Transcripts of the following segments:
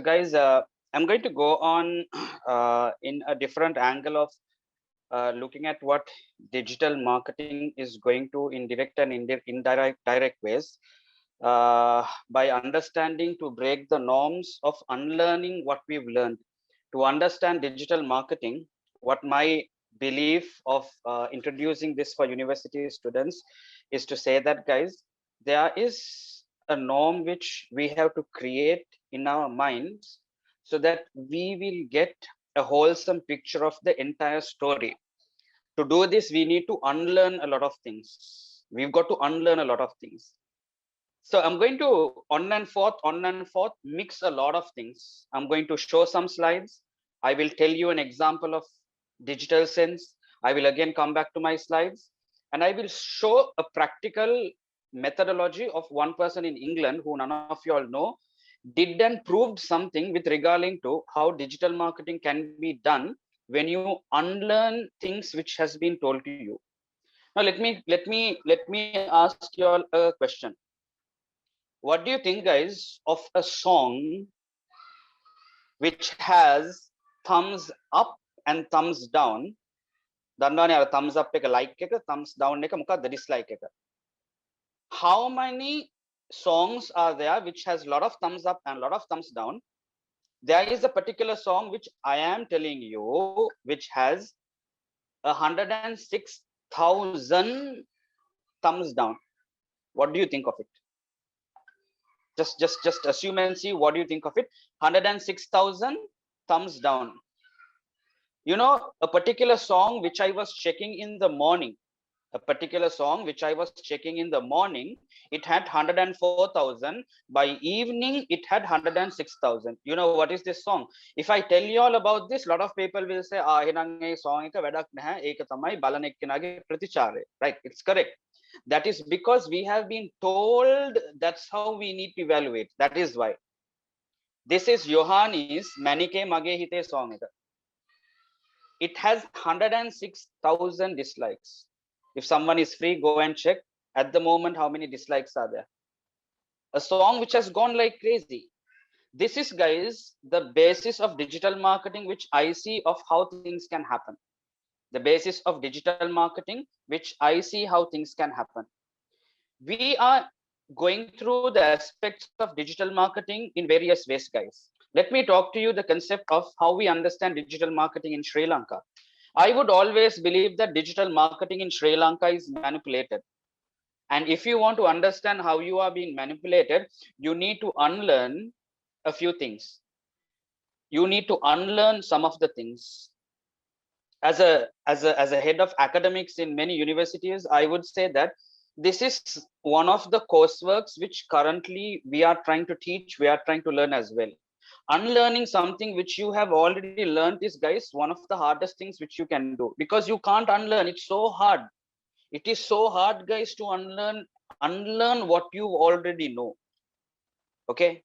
guys, I'm going to go on in a different angle of looking at what digital marketing is going to in direct and indirect ways, by understanding to break the norms of unlearning what we've learned. To understand digital marketing, what my belief of introducing this for university students is to say that, guys, there is a norm which we have to create in our minds so that we will get a wholesome picture of the entire story. To do this, we need to unlearn a lot of things. We've got to unlearn a lot of things. So I'm going to on and forth, mix a lot of things. I'm going to show some slides. I will tell you an example of digital sense. I will again come back to my slides and I will show a practical methodology of one person in England who none of you all know did and proved something with regarding to how digital marketing can be done when you unlearn things which has been told to you. Now let me ask you all a question. What do you think, guys, of a song which has thumbs up and thumbs down? Dandane ar thumbs up එක like එක, thumbs down එක මොකක්ද dislike එක. How many songs are there which has a lot of thumbs up and a lot of thumbs down? There is a particular song which I am telling you which has 106,000 thumbs down. What do you think of it? Just assume and see. What do you think of it? 106,000 thumbs down. You know, a particular song which I was checking in the morning, it had 104,000. By evening, it had 106,000. You know what is this song? If I tell you all about this, a lot of people will say, එහෙනම් ඒ song එක වැඩක් නැහැ. ඒක තමයි බලන එක්කෙනාගේ ප්‍රතිචාරය. Right? It's correct. That is because we have been told that's how we need to evaluate. That is why. This is Yohani's Manike Mage Hite song. It has 106,000 dislikes. If someone is free, go and check at the moment how many dislikes are there. A song which has gone like crazy. This is, guys, the basis of digital marketing which I see of how things can happen. The basis of digital marketing which I see how things can happen. We are going through the aspects of digital marketing in various ways, guys. Let me talk to you the concept of how we understand digital marketing in Sri Lanka. I would always believe that digital marketing in Sri Lanka is manipulated. And if you want to understand how you are being manipulated, you need to unlearn a few things. You need to unlearn some of the things. As a head of academics in many universities, I would say that this is one of the courseworks which currently we are trying to teach, we are trying to learn as well. Unlearning something which you have already learned is, guys, one of the hardest things which you can do, because you can't unlearn. It's so hard. It is so hard, guys, to unlearn what you already know. Okay.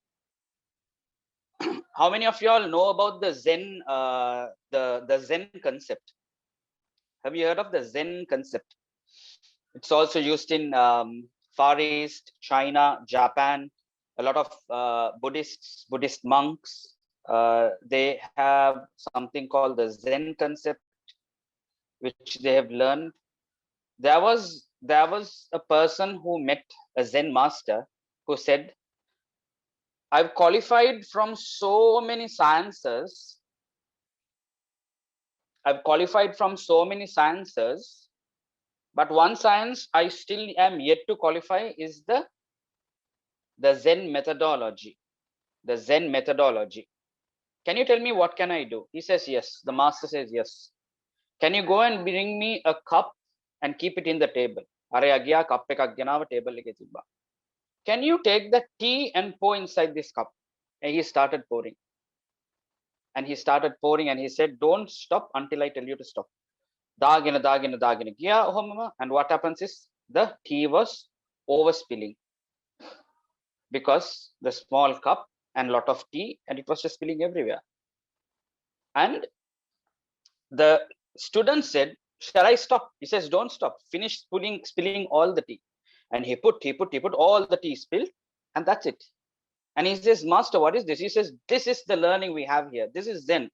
How many of y'all know about the Zen, the Zen concept? Have you heard of the Zen concept? It's also used in Far East, China, Japan. A lot of Buddhist monks, they have something called the Zen concept, which they have learned. There was a person who met a Zen master who said, I've qualified from so many sciences. But one science I still am yet to qualify is the Zen methodology. The Zen methodology. Can you tell me what can I do? He says yes. The master says yes. Can you go and bring me a cup and keep it in the table? Can you take the tea and pour inside this cup? And he started pouring. And he said, don't stop until I tell you to stop. And what happens is the tea was overspilling because the small cup and lot of tea, and it was just spilling everywhere. And the student said, shall I stop? He says, don't stop. Finish spilling all the tea. And he put all the tea spilled, and that's it. And he says, Master, what is this? He says, this is the learning we have here. This is Zen.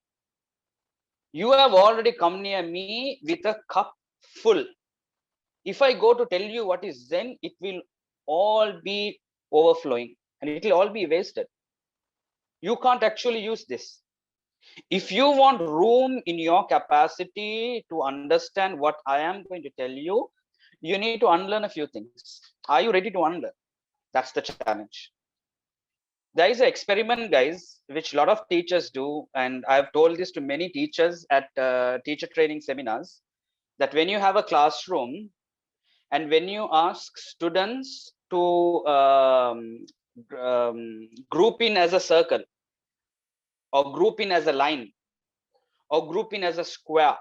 You have already come near me with a cup full. If I go to tell you what is Zen, it will all be overflowing and it will all be wasted. You can't actually use this. If you want room in your capacity to understand what I am going to tell you, you need to unlearn a few things. Are you ready to unlearn? That's the challenge. There is an experiment, guys, which a lot of teachers do, and I've told this to many teachers at teacher training seminars, that when you have a classroom and when you ask students to group in as a circle, or group in as a line, or group in as a square.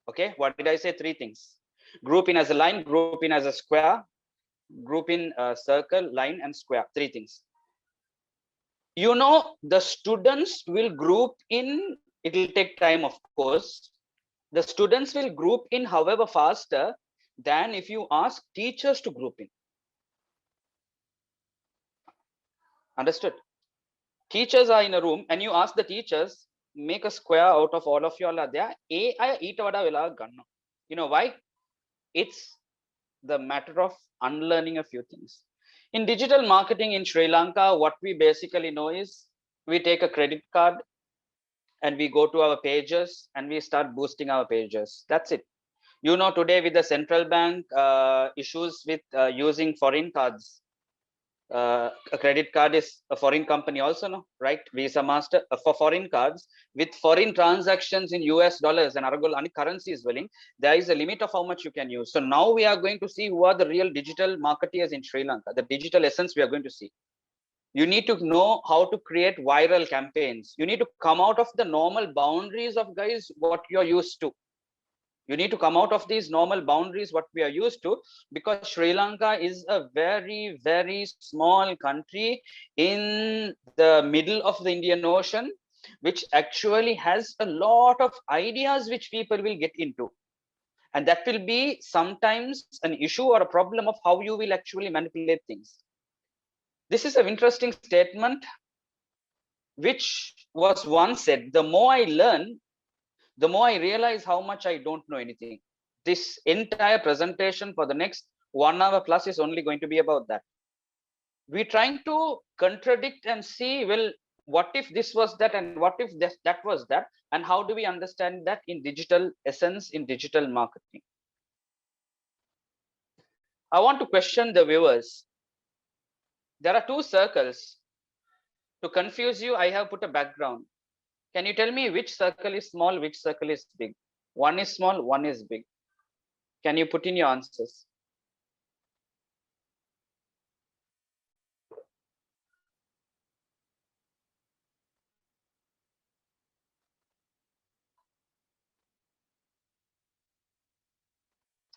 Okay, what did I say? Three things: group in as a line, group in as a square, group in a circle, line, and square. Three things. You know, the students will group in, it will take time, of course. The students will group in, however, faster than if you ask teachers to group in. Understood? Teachers are in a room and you ask the teachers, make a square out of all of you all are there. You know why? It's the matter of unlearning a few things. In digital marketing in Sri Lanka, what we basically know is we take a credit card and we go to our pages and we start boosting our pages. That's it. You know, today with the central bank issues with using foreign cards, a credit card is a foreign company also, no, right? Visa, Master, for foreign cards with foreign transactions in US dollars and other currencies willing, there is a limit of how much you can use. So now we are going to see who are the real digital marketeers in Sri Lanka. The digital essence we are going to see. You need to know how to create viral campaigns. You need to come out of the normal boundaries of, guys, what you're used to. You need to come out of these normal boundaries, what we are used to, because Sri Lanka is a very, very small country in the middle of the Indian Ocean, which actually has a lot of ideas which people will get into. And that will be sometimes an issue or a problem of how you will actually manipulate things. This is an interesting statement, which was once said, the more I learn, the more I realize how much I don't know anything. This entire presentation for the next 1 hour plus is only going to be about that. We're trying to contradict and see, well, what if this was that and what if that was that, and how do we understand that in digital essence, in digital marketing? I want to question the viewers. There are two circles. To confuse you, I have put a background. Can you tell me which circle is small, which circle is big? One is small, one is big. Can you put in your answers?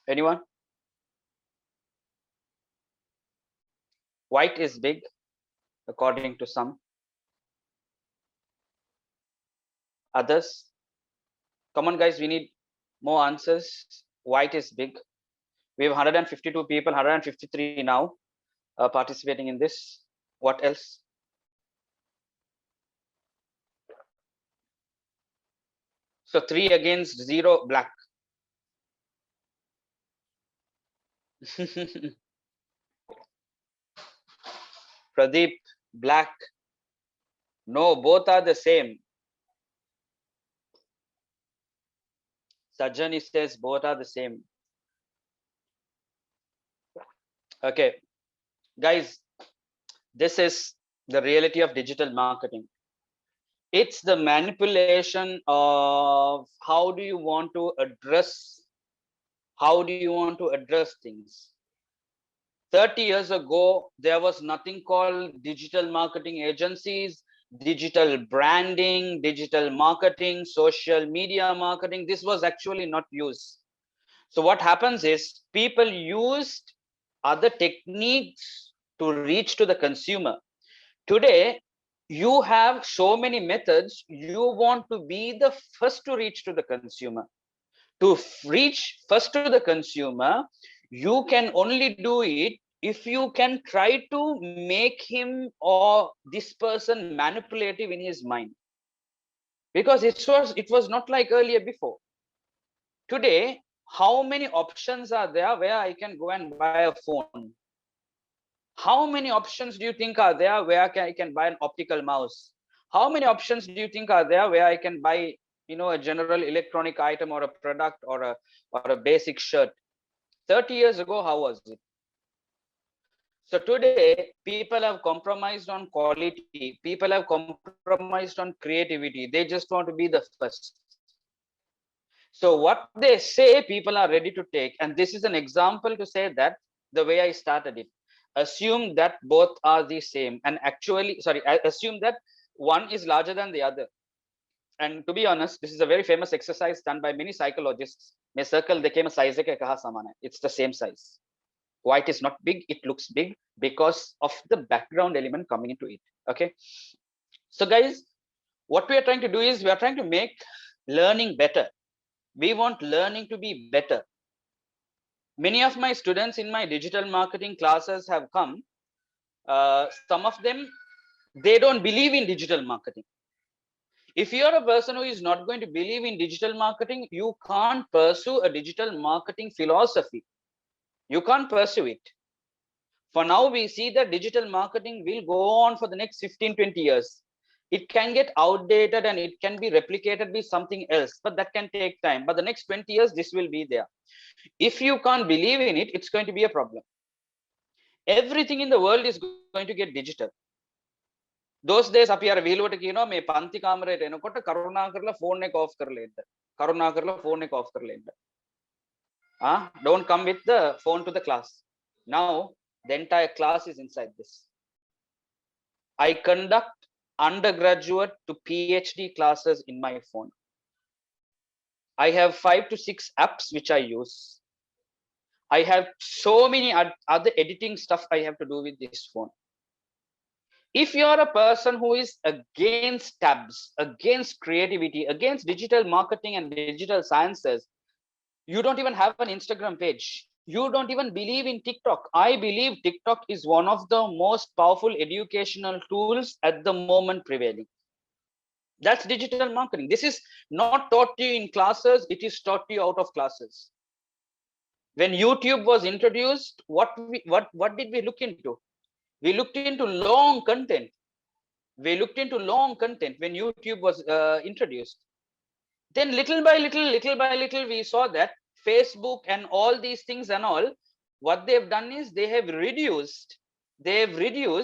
Anyone? White is big, according to some. Others? Come on, guys, we need more answers. White is big. We have 152 people, 153 now participating in this. What else? So 3 against 0, black. Pradeep, black. No, both are the same. Sajjani says both are the same. Okay, guys, this is the reality of digital marketing. It's the manipulation of how do you want to address, things. 30 years ago, there was nothing called digital marketing agencies, digital branding, digital marketing, social media marketing. This was actually not used. So what happens is people used other techniques to reach to the consumer. Today, you have so many methods. You want to be the first to reach to the consumer. To reach first to the consumer, you can only do it if you can try to make him or this person manipulative in his mind, because it was not like earlier before. Today, how many options are there where I can go and buy a phone? How many options do you think are there where I can buy an optical mouse? How many options do you think are there where I can buy, a general electronic item or a product or a basic shirt? 30 years ago, how was it? So today, people have compromised on quality. People have compromised on creativity. They just want to be the first. So what they say, people are ready to take. And this is an example to say that the way I started it. Assume that both are the same. And actually, sorry, I assume that one is larger than the other. And to be honest, this is a very famous exercise done by many psychologists. May circle became a size. It's the same size. Why it is not big? It looks big because of the background element coming into it. Okay. So guys, what we are trying to do is we are trying to make learning better. We want learning to be better. Many of my students in my digital marketing classes have come. Some of them, they don't believe in digital marketing. If you're a person who is not going to believe in digital marketing, you can't pursue a digital marketing philosophy. You can't pursue it. For now, we see that digital marketing will go on for the next 15, 20 years. It can get outdated and it can be replicated with something else, but that can take time. But the next 20 years, this will be there. If you can't believe in it, it's going to be a problem. Everything in the world is going to get digital. Those days, අපි අර විහිළුවට කියනවා මේ පන්ති කාමරයට එනකොට කරුණා කරලා phone එක ඔෆ් කරලා ඉන්න. කරුණා කරලා ෆෝන් එක ඔෆ් කරලා ඉන්න. Don't come with the phone to the class. Now, the entire class is inside this. I conduct undergraduate to PhD classes in my phone. I have 5 to 6 apps which I use. I have so many other editing stuff I have to do with this phone. If you are a person who is against tabs, against creativity, against digital marketing and digital sciences, you don't even have an Instagram page. You don't even believe in TikTok. I believe TikTok is one of the most powerful educational tools at the moment prevailing. That's digital marketing. This is not taught to you in classes. It is taught to you out of classes. When YouTube was introduced, what did we look into? We looked into long content. When YouTube was introduced. Then little by little, we saw that Facebook and all these things and all, what they've done is they have reduced the video,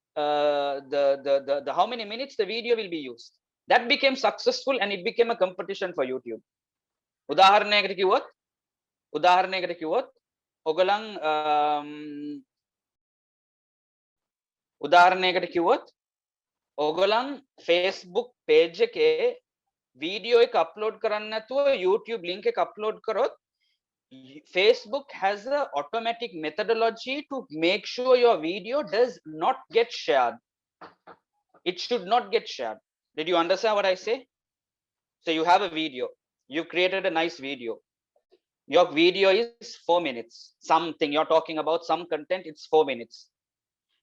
the how many minutes the video will be used. That became successful and it became a competition for YouTube. උදාහරණයකට කිව්වොත් ඔගලන් Facebook page එකේ video එක upload කරන්න නැතුව YouTube link එක upload කරොත් Facebook has an automatic methodology to make sure your video does not get shared. It should not get shared. Did you understand what I say? So you have a video. You created a nice video. Your video is 4 minutes. Something you're talking about, some content, it's 4 minutes.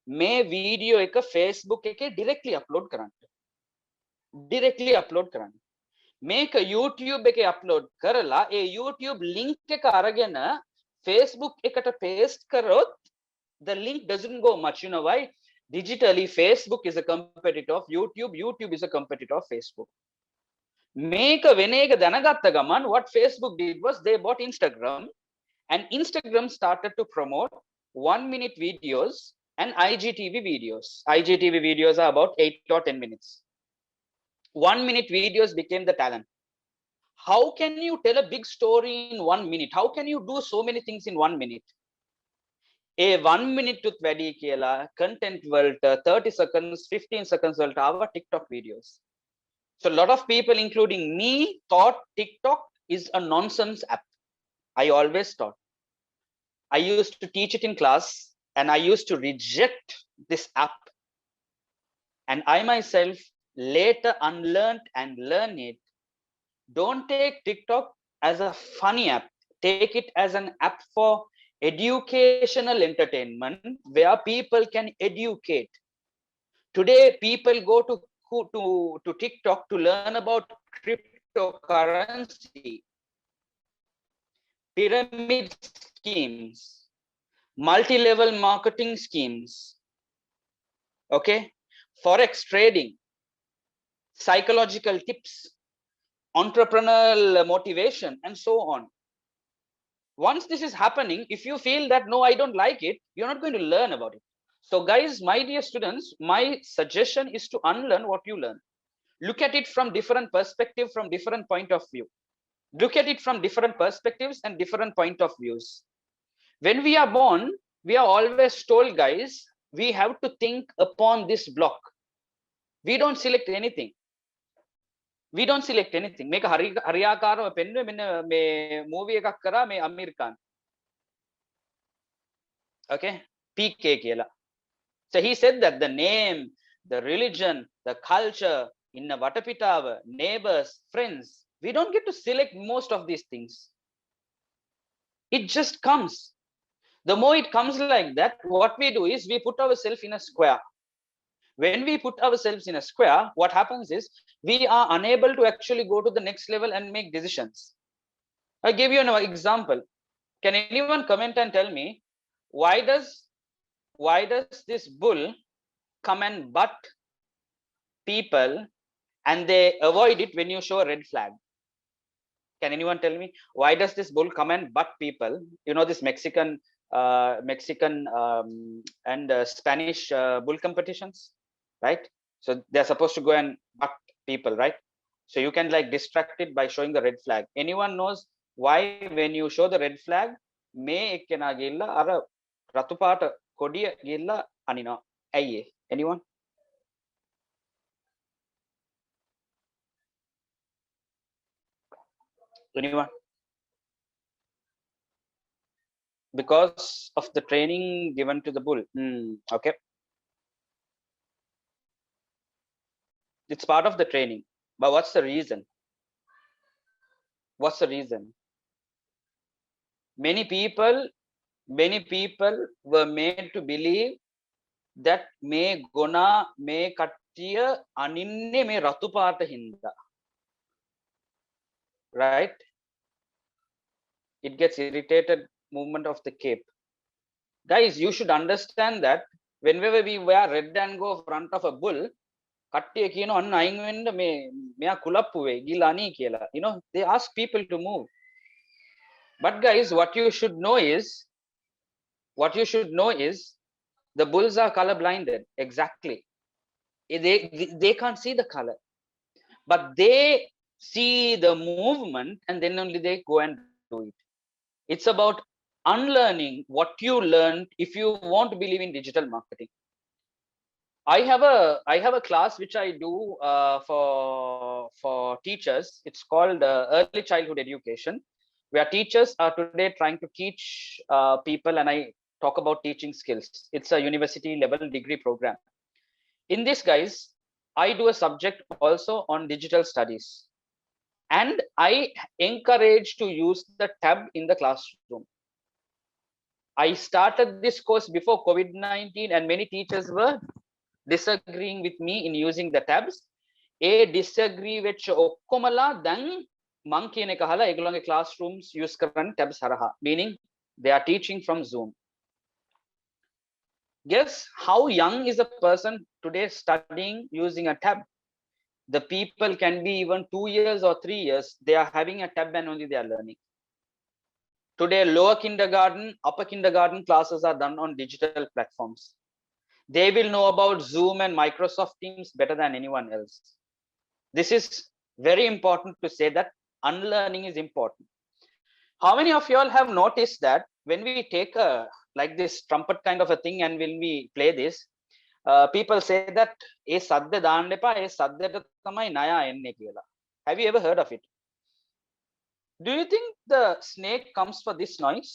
May video එක Facebook එකේ directly upload කරන්න. මේක YouTube එකේ upload කරලා ඒ YouTube link එක අරගෙන Facebook එකට paste කරොත් the link doesn't go much. You know why? Digitally, Facebook is a competitor of YouTube. YouTube is a competitor of Facebook. මේක වෙන එක දැනගත්ත ගමන් what Facebook did was they bought Instagram, and Instagram started to promote 1 minute videos and IGTV videos. IGTV videos are about 8 or 10 minutes. 1 minute videos became the talent. How can you tell a big story in 1 minute? How can you do so many things in 1 minute? A 1 minute to වැඩි කියලා content වලට 30 seconds 15 seconds වලට ආව TikTok videos. So a lot of people, including me, thought TikTok is a nonsense app. I always thought. I used to teach it in class and I used to reject this app. And I myself later unlearned and learned it Don't take TikTok as a funny app. Take it as an app for educational entertainment where people can educate. Today, people go to TikTok to learn about cryptocurrency, pyramid schemes, multi-level marketing schemes, okay, forex trading, psychological tips, entrepreneurial motivation, and so on. Once this is happening, if you feel that no, I don't like it, you're not going to learn about it. So guys, my dear students, my suggestion is to unlearn what you learn. Look at it from different perspective, from different point of view. Look at it from different perspectives and different point of views. When we are born, we are always told, guys, we have to think upon this block. We don't select anything. We don't select anything. Make a hariyakarava pennu menna me movie එකක් කරා මේ Aamir Khan. Okay, PK කියලා. So he said that the name, the religion, the culture, in a Vatapitava, neighbors, friends, we don't get to select most of these things. It just comes. The more it comes like that, what we do is we put ourselves in a square. When we put ourselves in a square, what happens is we are unable to actually go to the next level and make decisions. I give you an example. Can anyone comment and tell me why does this bull come and butt people and they avoid it when you show a red flag? Can anyone tell me why does this bull come and butt people? You know, this Mexican and Spanish bull competitions, right? So they're supposed to go and butt people, right? So you can like distract it by showing the red flag. Anyone knows why when you show the red flag, me ekkena gilla ara ratu paata kodiya gilla anina? Ayye, anyone? Anyone? Because of the training given to the bull. Okay, it's part of the training, but what's the reason? What's the reason? Many people were made to believe that me gona me kattiya aninne me ratu paata hinda, right? It gets irritated movement of the cape. Guys, you should understand that whenever we wear red and go front of a bull, kattiya kiyano anna ayin wenna me meya kulappu ve gila ani kiyala, you know, they ask people to move. But guys, what you should know is the bulls are color blinded. Exactly. They can't see the color, but they see the movement and then only they go and do it. It's about unlearning what you learned if you want to believe in digital marketing. I have a class which I do for teachers. It's called early childhood education, where teachers are today trying to teach people, and I talk about teaching skills. It's a university level degree program. In this, guys, I do a subject also on digital studies, and I encourage to use the tab in the classroom. I started this course before COVID-19, and many teachers were disagreeing with me in using the tabs. Disagree with okkomala dan මං කියන එක අහලා ඒගොල්ලන්ගේ classrooms use කරන්නේ tabs හරහා, meaning they are teaching from Zoom. Guess how young is a person today studying using a tab? The people can be even 2 years or 3 years. They are having a tab and only they are learning. Today, lower kindergarten, upper kindergarten classes are done on digital platforms. They will know about Zoom and Microsoft Teams better than anyone else. This is very important to say that unlearning is important. How many of you all have noticed that when we take a like this trumpet kind of a thing and when we play this, people say that ඒ සද්ද දාන්න එපා, ඒ සද්දට තමයි ණය එන්නේ කියලා. Have you ever heard of it? Do you think the snake comes for this noise?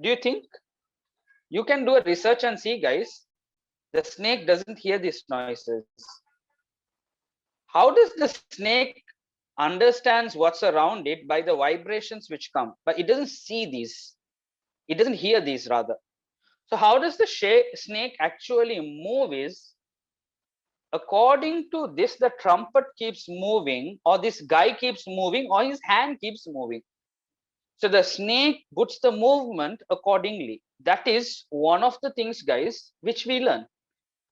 Do you think? You can do a research and see, guys. The snake doesn't hear these noises. How does the snake understands what's around it by the vibrations which come, but it doesn't see these. It doesn't hear these rather. So how does the snake actually move is, according to this, the trumpet keeps moving, or this guy keeps moving, or his hand keeps moving. So the snake puts the movement accordingly. That is one of the things, guys, which we learn.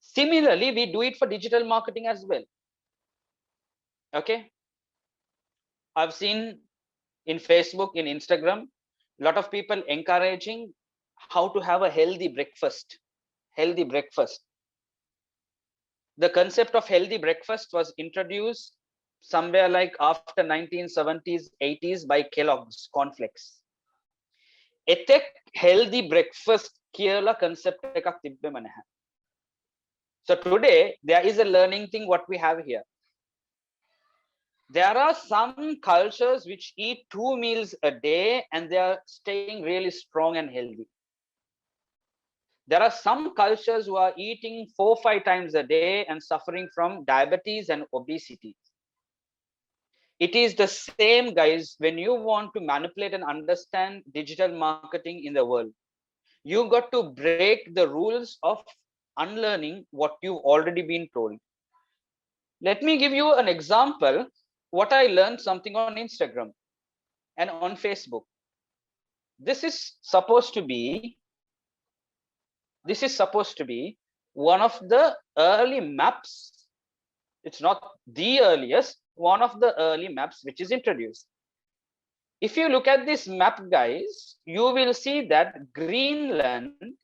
Similarly, we do it for digital marketing as well. Okay. I've seen in Facebook, in Instagram, a lot of people encouraging how to have a healthy breakfast. Healthy breakfast. The concept of healthy breakfast was introduced somewhere like after 1970s, 80s by Kellogg's cornflakes. Etek healthy breakfast කියලා concept එකක් තිබ්බෙම නැහැ. So today there is a learning thing what we have here. There are some cultures which eat 2 meals a day and they are staying really strong and healthy. There are some cultures who are eating 4-5 times a day and suffering from diabetes and obesity. It is the same, guys, when you want to manipulate and understand digital marketing in the world. You got to break the rules of unlearning what you've already been told. Let me give you an example. What I learned something on Instagram and on Facebook. This is supposed to be one of the early maps. It's not the earliest, one of the early maps which is introduced. If you look at this map, guys, you will see that Greenland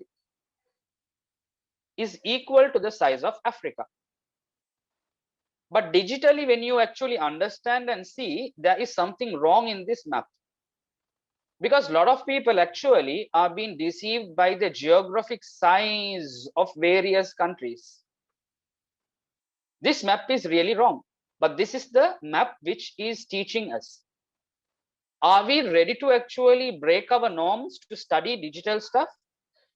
is equal to the size of Africa. But digitally, when you actually understand and see, there is something wrong in this map. Because a lot of people actually are being deceived by the geographic size of various countries. This map is really wrong, but this is the map which is teaching us. Are we ready to actually break our norms to study digital stuff?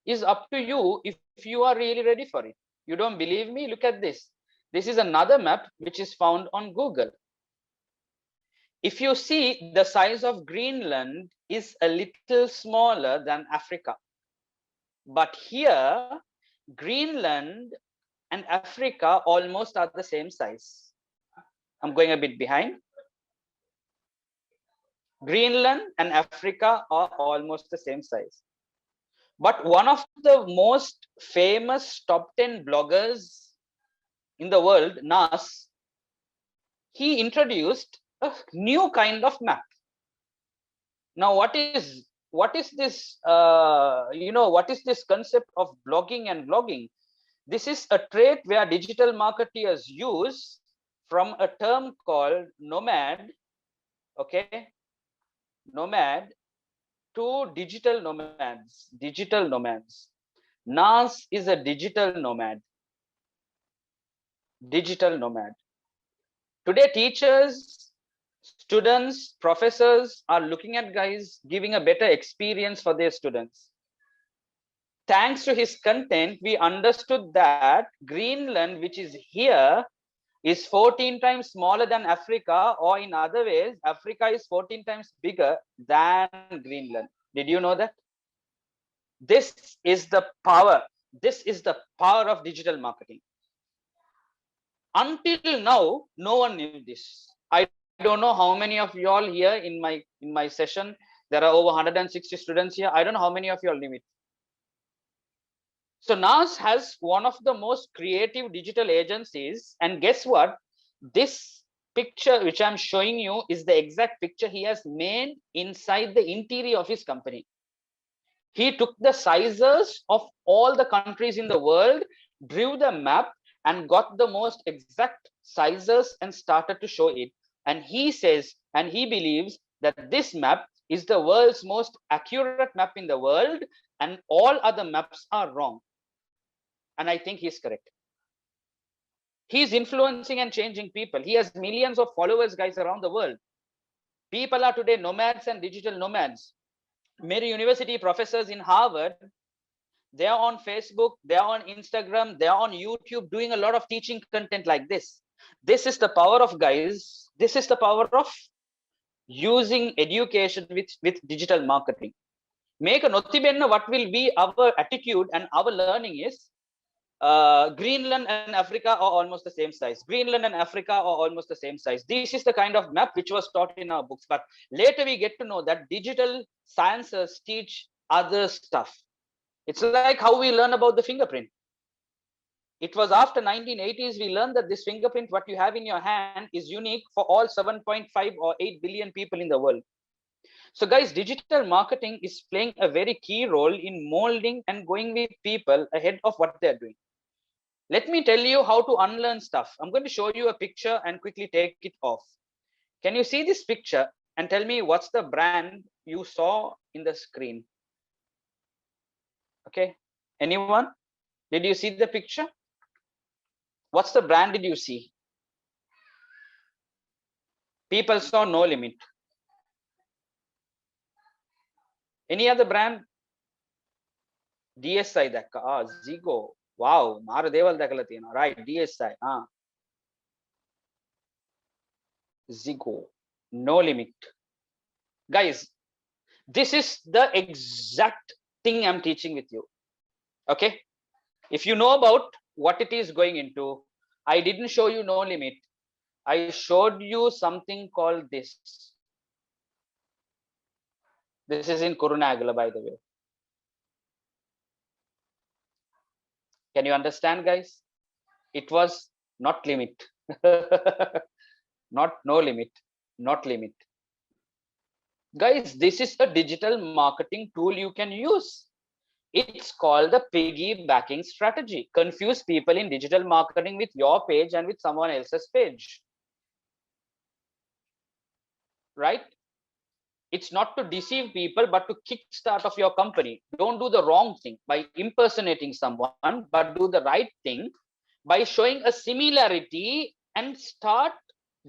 Is up to you if you are really ready for it. You don't believe me? Look at this. This is another map which is found on Google. If you see, the size of Greenland is a little smaller than Africa. But here, Greenland and Africa almost are the same size. I'm going a bit behind. Greenland and Africa are almost the same size. But one of the most famous top 10 bloggers in the world, Nas, he introduced a new kind of map. Now, what is this? What is this concept of blogging and vlogging? This is a trait where digital marketers use from a term called nomad. Okay, nomad to digital nomads. Digital nomads. Nas is a digital nomad. Digital nomad. Today, teachers, students, professors are looking at guys giving a better experience for their students. Thanks to his content, we understood that Greenland, which is here, is 14 times smaller than Africa, or in other ways, Africa is 14 times bigger than Greenland. Did you know that? This is the power. This is the power of digital marketing. Until now, no one knew this. I don't know how many of you all here in my session. There are over 160 students here. I don't know how many of you all knew it. So NAS has one of the most creative digital agencies, and guess what? This picture which I'm showing you is the exact picture he has made inside the interior of his company. He took the sizes of all the countries in the world, drew the map, and got the most exact sizes and started to show it. And he says, and he believes that this map is the world's most accurate map in the world, and all other maps are wrong. And I think he's correct. He's influencing and changing people. He has millions of followers, guys, around the world. People are today nomads and digital nomads. Many university professors in Harvard, they're on Facebook, they're on Instagram, they're on YouTube doing a lot of teaching content like this. This is the power of, guys. This is the power of using education with digital marketing. Make a notibenna what will be our attitude and our learning is Greenland and Africa are almost the same size. Greenland and Africa are almost the same size. This is the kind of map which was taught in our books. But later we get to know that digital sciences teach other stuff. It's like how we learn about the fingerprint. It was after 1980s we learned that this fingerprint, what you have in your hand, is unique for all 7.5 or 8 billion people in the world. So guys, digital marketing is playing a very key role in molding and going with people ahead of what they're doing. Let me tell you how to unlearn stuff. I'm going to show you a picture and quickly take it off. Can you see this picture and tell me what's the brand you saw in the screen? Okay, anyone? Did you see the picture? What's the brand did you see? People saw No Limit. Any other brand? DSI dakka. Zigo. Wow, මාර දේවල් දැකලා තියෙනවා. Right, DSI. Zigo. No Limit. Guys, this is the exact thing I'm teaching with you. Okay, if you know about what it is going into, I didn't show you No Limit. I showed you something called this. This is in Kurunagala, by the way. Can you understand, guys? It was not limit. Not no limit, not limit. Guys, this is a digital marketing tool you can use. It's called the piggybacking strategy. Confuse people in digital marketing with your page and with someone else's page. Right? It's not to deceive people, but to kickstart of your company. Don't do the wrong thing by impersonating someone, but do the right thing by showing a similarity and start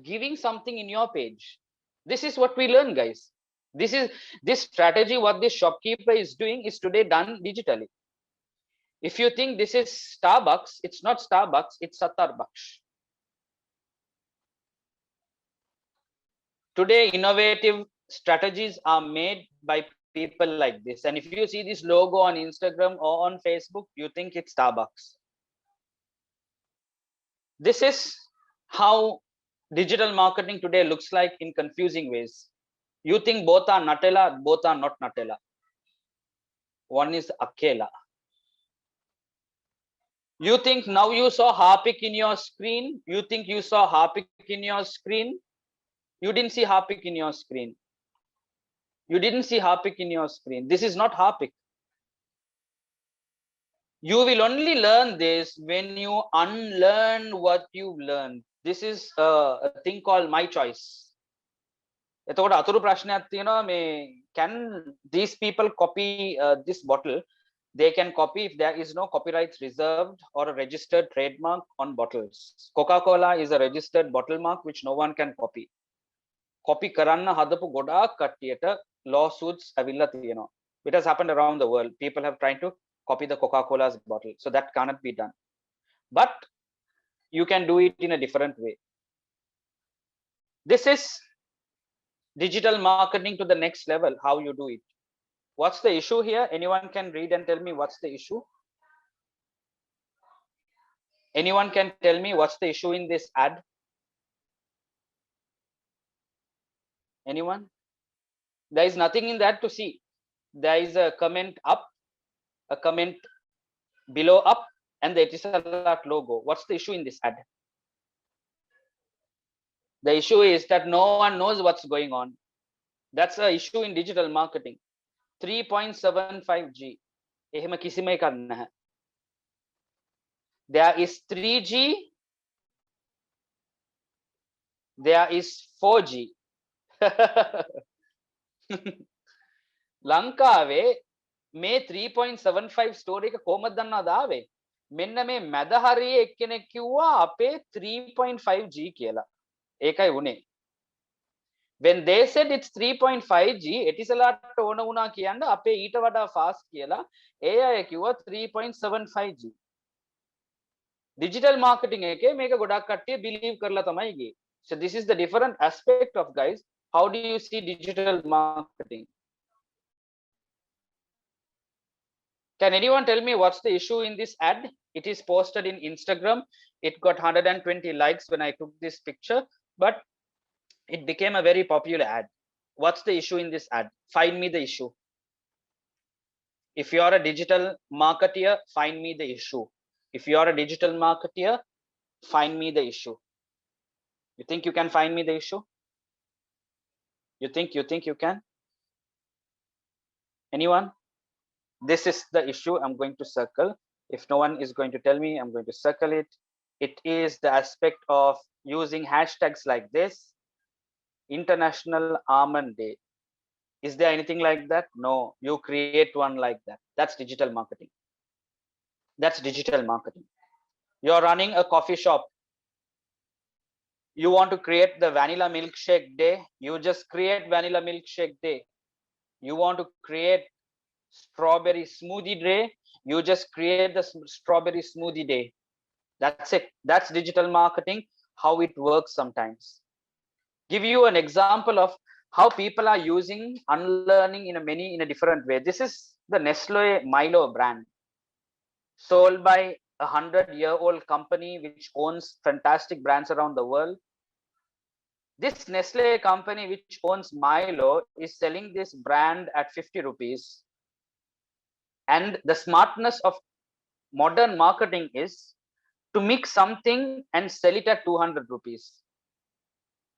giving something in your page. This is what we learn, guys. This strategy, what this shopkeeper is doing, is today done digitally. If you think this is Starbucks, it's not Starbucks, it's Starbucks. Today, innovative strategies are made by people like this. And if you see this logo on Instagram or on Facebook, you think it's Starbucks. This is how digital marketing today looks like in confusing ways. You think both are Nutella, both are not Nutella. One is Akela. You think now you saw Harpic in your screen. You think you saw Harpic in your screen. You didn't see Harpic in your screen. You didn't see Harpic in your screen. This is not Harpic. You will only learn this when you unlearn what you've learned. This is a thing called my choice. එතකොට අතුරු ප්‍රශ්නයක් තියෙනවා මේ can these people copy this bottle? They can copy if there is no copyright reserved or a registered trademark on bottles. Coca-Cola is a registered bottle mark which no one can copy. Copy කරන්න හදපු ගොඩාක් කට්ටියට lawsuits ඇවිල්ලා තියෙනවා. It has happened around the world. People have tried to copy the Coca-Cola's bottle. So that cannot be done. But you can do it in a different way. This is digital marketing to the next level, how you do it. What's the issue here? Anyone can read and tell me what's the issue? Anyone can tell me what's the issue in this ad? Anyone? There is nothing in that to see. There is a comment up, a comment below up, and the Etisalat logo. What's the issue in this ad? The issue is that no one knows what's going on. That's an issue in digital marketing. 3.75G. එහෙම කිසිම එකක් නැහැ. There is 3G. There is 4G. ලංකාවේ මේ 3.75 story එක කොහොමද දන්නවද ආවේ? මෙන්න මේ මැද හරියේ එක්කෙනෙක් කිව්වා අපේ 3.5G කියලා. ඒකයි උනේ. When they said it's 3.5G, එටිසලාට ඕන වුණා කියන්න අපේ ඊට වඩා fast කියලා. ඒ අය කිව්වා 3.75G. Digital marketing එකේ මේක ගොඩක් කට්ටිය believe කරලා තමයි ගියේ. So this is the different aspect of, guys, how do you see digital marketing? Can anyone tell me what's the issue in this ad? It is posted in Instagram. It got 120 likes when I took this picture, but it became a very popular ad. What's the issue in this ad? Find me the issue. If you are a digital marketeer, find me the issue. If you are a digital marketeer, find me the issue. You think you can find me the issue? You think you can? Anyone? This is the issue I'm going to circle. If no one is going to tell me, I'm going to circle it. It is the aspect of using hashtags like this. International Almond Day. Is there anything like that? No, you create one like that. That's digital marketing. That's digital marketing. You're running a coffee shop. You want to create the vanilla milkshake day. You just create vanilla milkshake day. You want to create strawberry smoothie day. You just create the strawberry smoothie day. That's it. That's digital marketing, how it works sometimes. Give you an example of how people are using unlearning in a different way. This is the Nestle Milo brand, sold by a 100-year-old company which owns fantastic brands around the world. This Nestle company which owns Milo is selling this brand at 50 rupees. And the smartness of modern marketing is to mix something and sell it at 200 rupees.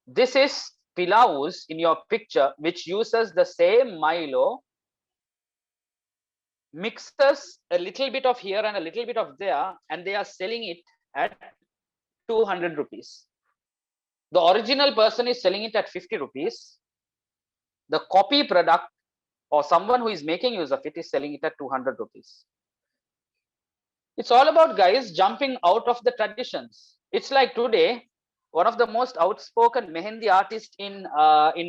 This is Pilaus in your picture, which uses the same Milo, mixes a little bit of here and a little bit of there, and they are selling it at 200 rupees. The original person is selling it at 50 rupees. The copy product or someone who is making use of it is selling it at 200 rupees. It's all about, guys, jumping out of the traditions. It's like today, one of the most outspoken mehendi artists in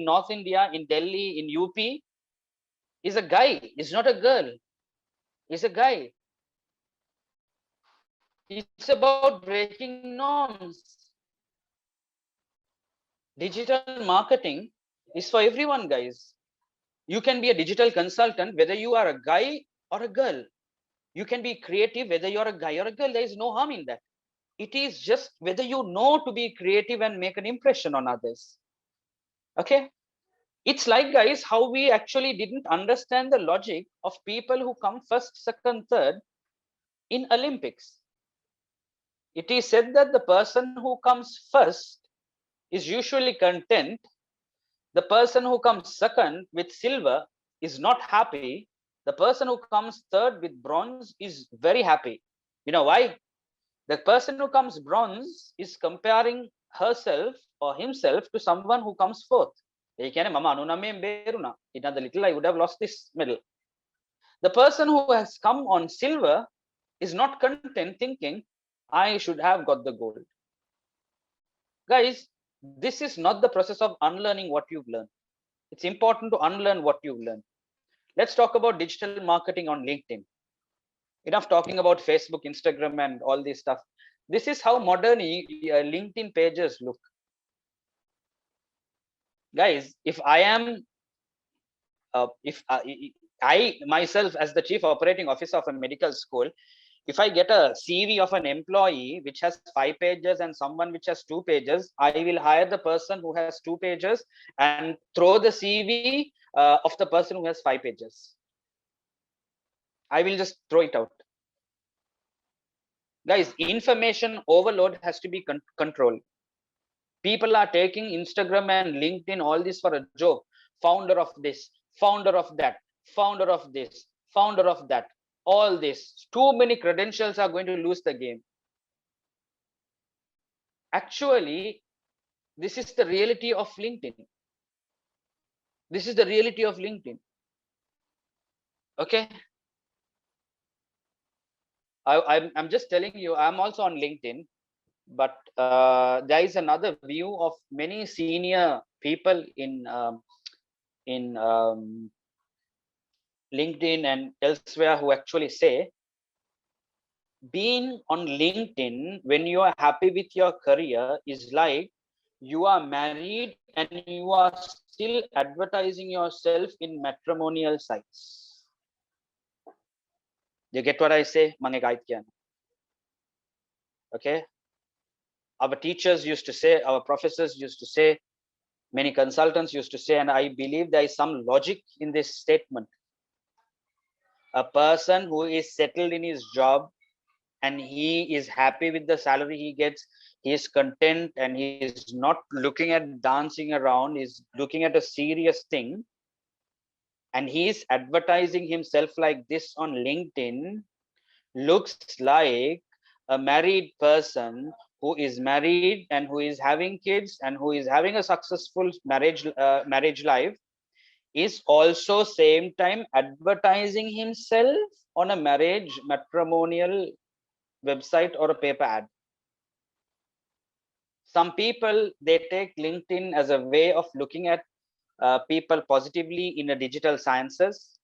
North India, in Delhi, in UP, is a guy. Is not a girl. Is a guy. It's about breaking norms. Digital marketing is for everyone, guys. You can be a digital consultant, whether you are a guy or a girl. You can be creative, whether you're a guy or a girl. There is no harm in that. It is just whether you know to be creative and make an impression on others. Okay. It's like, guys, how we actually didn't understand the logic of people who come first, second, third in Olympics. It is said that the person who comes first is usually content. The person who comes second with silver is not happy. The person who comes third with bronze is very happy. You know why? The person who comes bronze is comparing herself or himself to someone who comes fourth. Another little, I would have lost this medal. The person who has come on silver is not content, thinking, I should have got the gold. Guys, this is not the process of unlearning what you've learned. It's important to unlearn what you've learned. Let's talk about digital marketing on LinkedIn. Enough talking about Facebook, Instagram, and all this stuff. This is how modern LinkedIn pages look. Guys, if I am, I myself as the chief operating officer of a medical school, if I get a CV of an employee which has 5 pages and someone which has 2 pages, I will hire the person who has 2 pages and throw the CV of the person who has 5 pages. I will just throw it out. Guys, information overload has to be controlled. People are taking Instagram and LinkedIn, all this for a joke. Founder of this, founder of that, founder of this, founder of that. All this, too many credentials are going to lose the game. Actually, this is the reality of LinkedIn. This is the reality of LinkedIn. Okay. I'm just telling you, I'm also on LinkedIn, but there is another view of many senior people in LinkedIn and elsewhere who actually say, being on LinkedIn when you are happy with your career is like you are married and you are still advertising yourself in matrimonial sites. You get what I say? Okay. Our teachers used to say, our professors used to say, many consultants used to say, and I believe there is some logic in this statement. A person who is settled in his job and he is happy with the salary he gets, he is content, and he is not looking at dancing around, he's looking at a serious thing, and he is advertising himself like this on LinkedIn, looks like a married person who is married and who is having kids and who is having a successful marriage life, is also same time advertising himself on a marriage matrimonial website or a paper ad. Some people, they take LinkedIn as a way of looking at people positively in the digital sciences.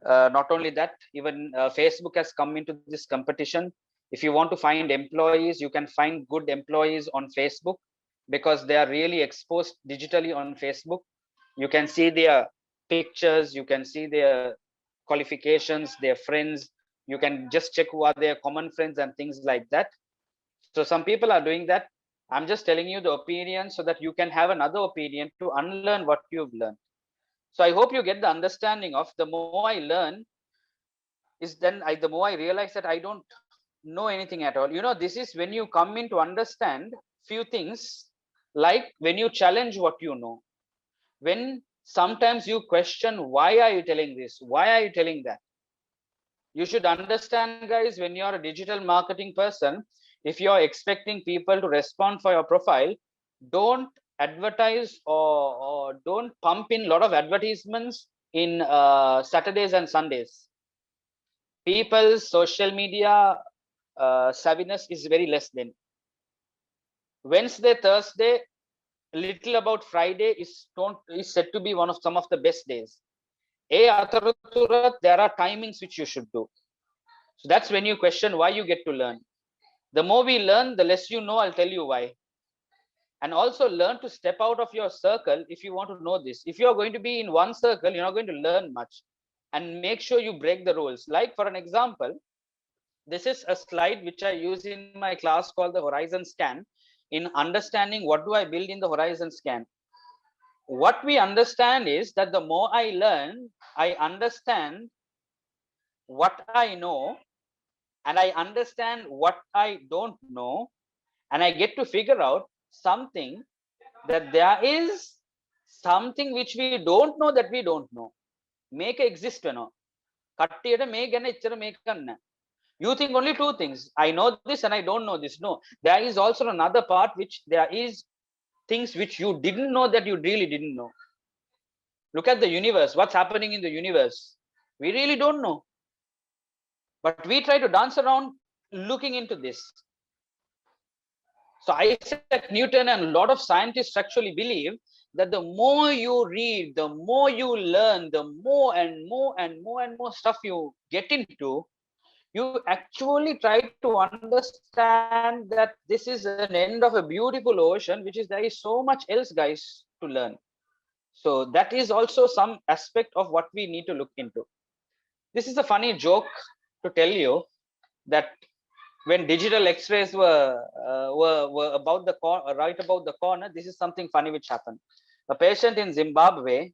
Not only that, even Facebook has come into this competition. If you want to find employees, you can find good employees on Facebook because they are really exposed digitally on Facebook. You can see their pictures, you can see their qualifications, their friends, you can just check who are their common friends and things like that. So some people are doing that. I'm just telling you the opinion so that you can have another opinion to unlearn what you've learned. So I hope you get the understanding of the more I learn, is then the more I realize that I don't know anything at all. You know, this is when you come in to understand few things, like when you challenge what you know, when sometimes you question, why are you telling this? Why are you telling that? You should understand, guys, when you're a digital marketing person, if you're expecting people to respond for your profile, don't advertise or don't pump in a lot of advertisements in Saturdays and Sundays. People's social media savviness is very less then. Wednesday, Thursday, little about Friday is said to be one of some of the best days. There are timings which you should do. So that's when you question why you get to learn. The more we learn, the less you know. I'll tell you why. And also learn to step out of your circle if you want to know this. If you're going to be in one circle, you're not going to learn much. And make sure you break the rules. Like for an example, this is a slide which I use in my class called the Horizon Scan, in understanding what do I build in the Horizon Scan. What we understand is that the more I learn, I understand what I know, and I understand what I don't know, and I get to figure out something, that there is something which we don't know that we don't know. Make exist, you think only two things: I know this and I don't know this. No, there is also another part which there is things which you didn't know that you really didn't know. Look at the universe. What's happening in the universe? We really don't know. But we try to dance around looking into this. So Isaac Newton and a lot of scientists actually believe that the more you read, the more you learn, the more and more and more and more stuff you get into, you actually try to understand that this is an end of a beautiful ocean, which is there is so much else, guys, to learn. So that is also some aspect of what we need to look into. This is a funny joke to tell you, that when digital x-rays were about the right about the corner, this is something funny which happened. A patient in Zimbabwe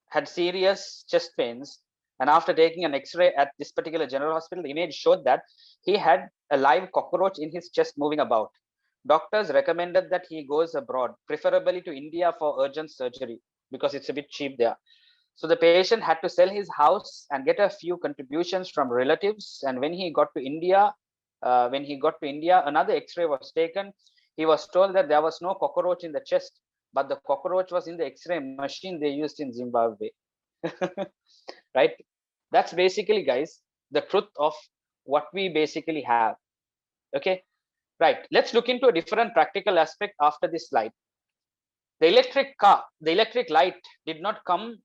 had serious chest pains, and after taking an x-ray at this particular general hospital, the image showed that he had a live cockroach in his chest moving about. Doctors recommended that he goes abroad, preferably to India, for urgent surgery because it's a bit cheap there. So the patient had to sell his house and get a few contributions from relatives. And when he got to India, another X-ray was taken. He was told that there was no cockroach in the chest, but the cockroach was in the X-ray machine they used in Zimbabwe. Right? That's basically, guys, the truth of what we basically have. Okay. Right. Let's look into a different practical aspect after this slide. The electric light did not come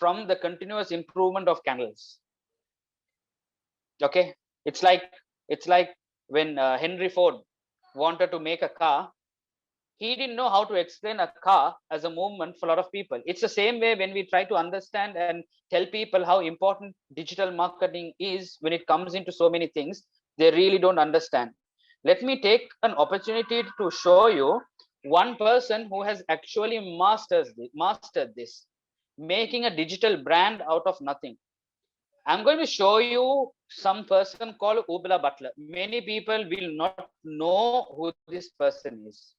from the continuous improvement of candles. Okay, it's like when Henry Ford wanted to make a car, he didn't know how to explain a car as a movement for a lot of people. It's the same way when we try to understand and tell people how important digital marketing is when it comes into so many things, they really don't understand. Let me take an opportunity to show you one person who has actually mastered this, making a digital brand out of nothing. I'm going to show you some person called Ubla Butler. Many people will not know who this person is.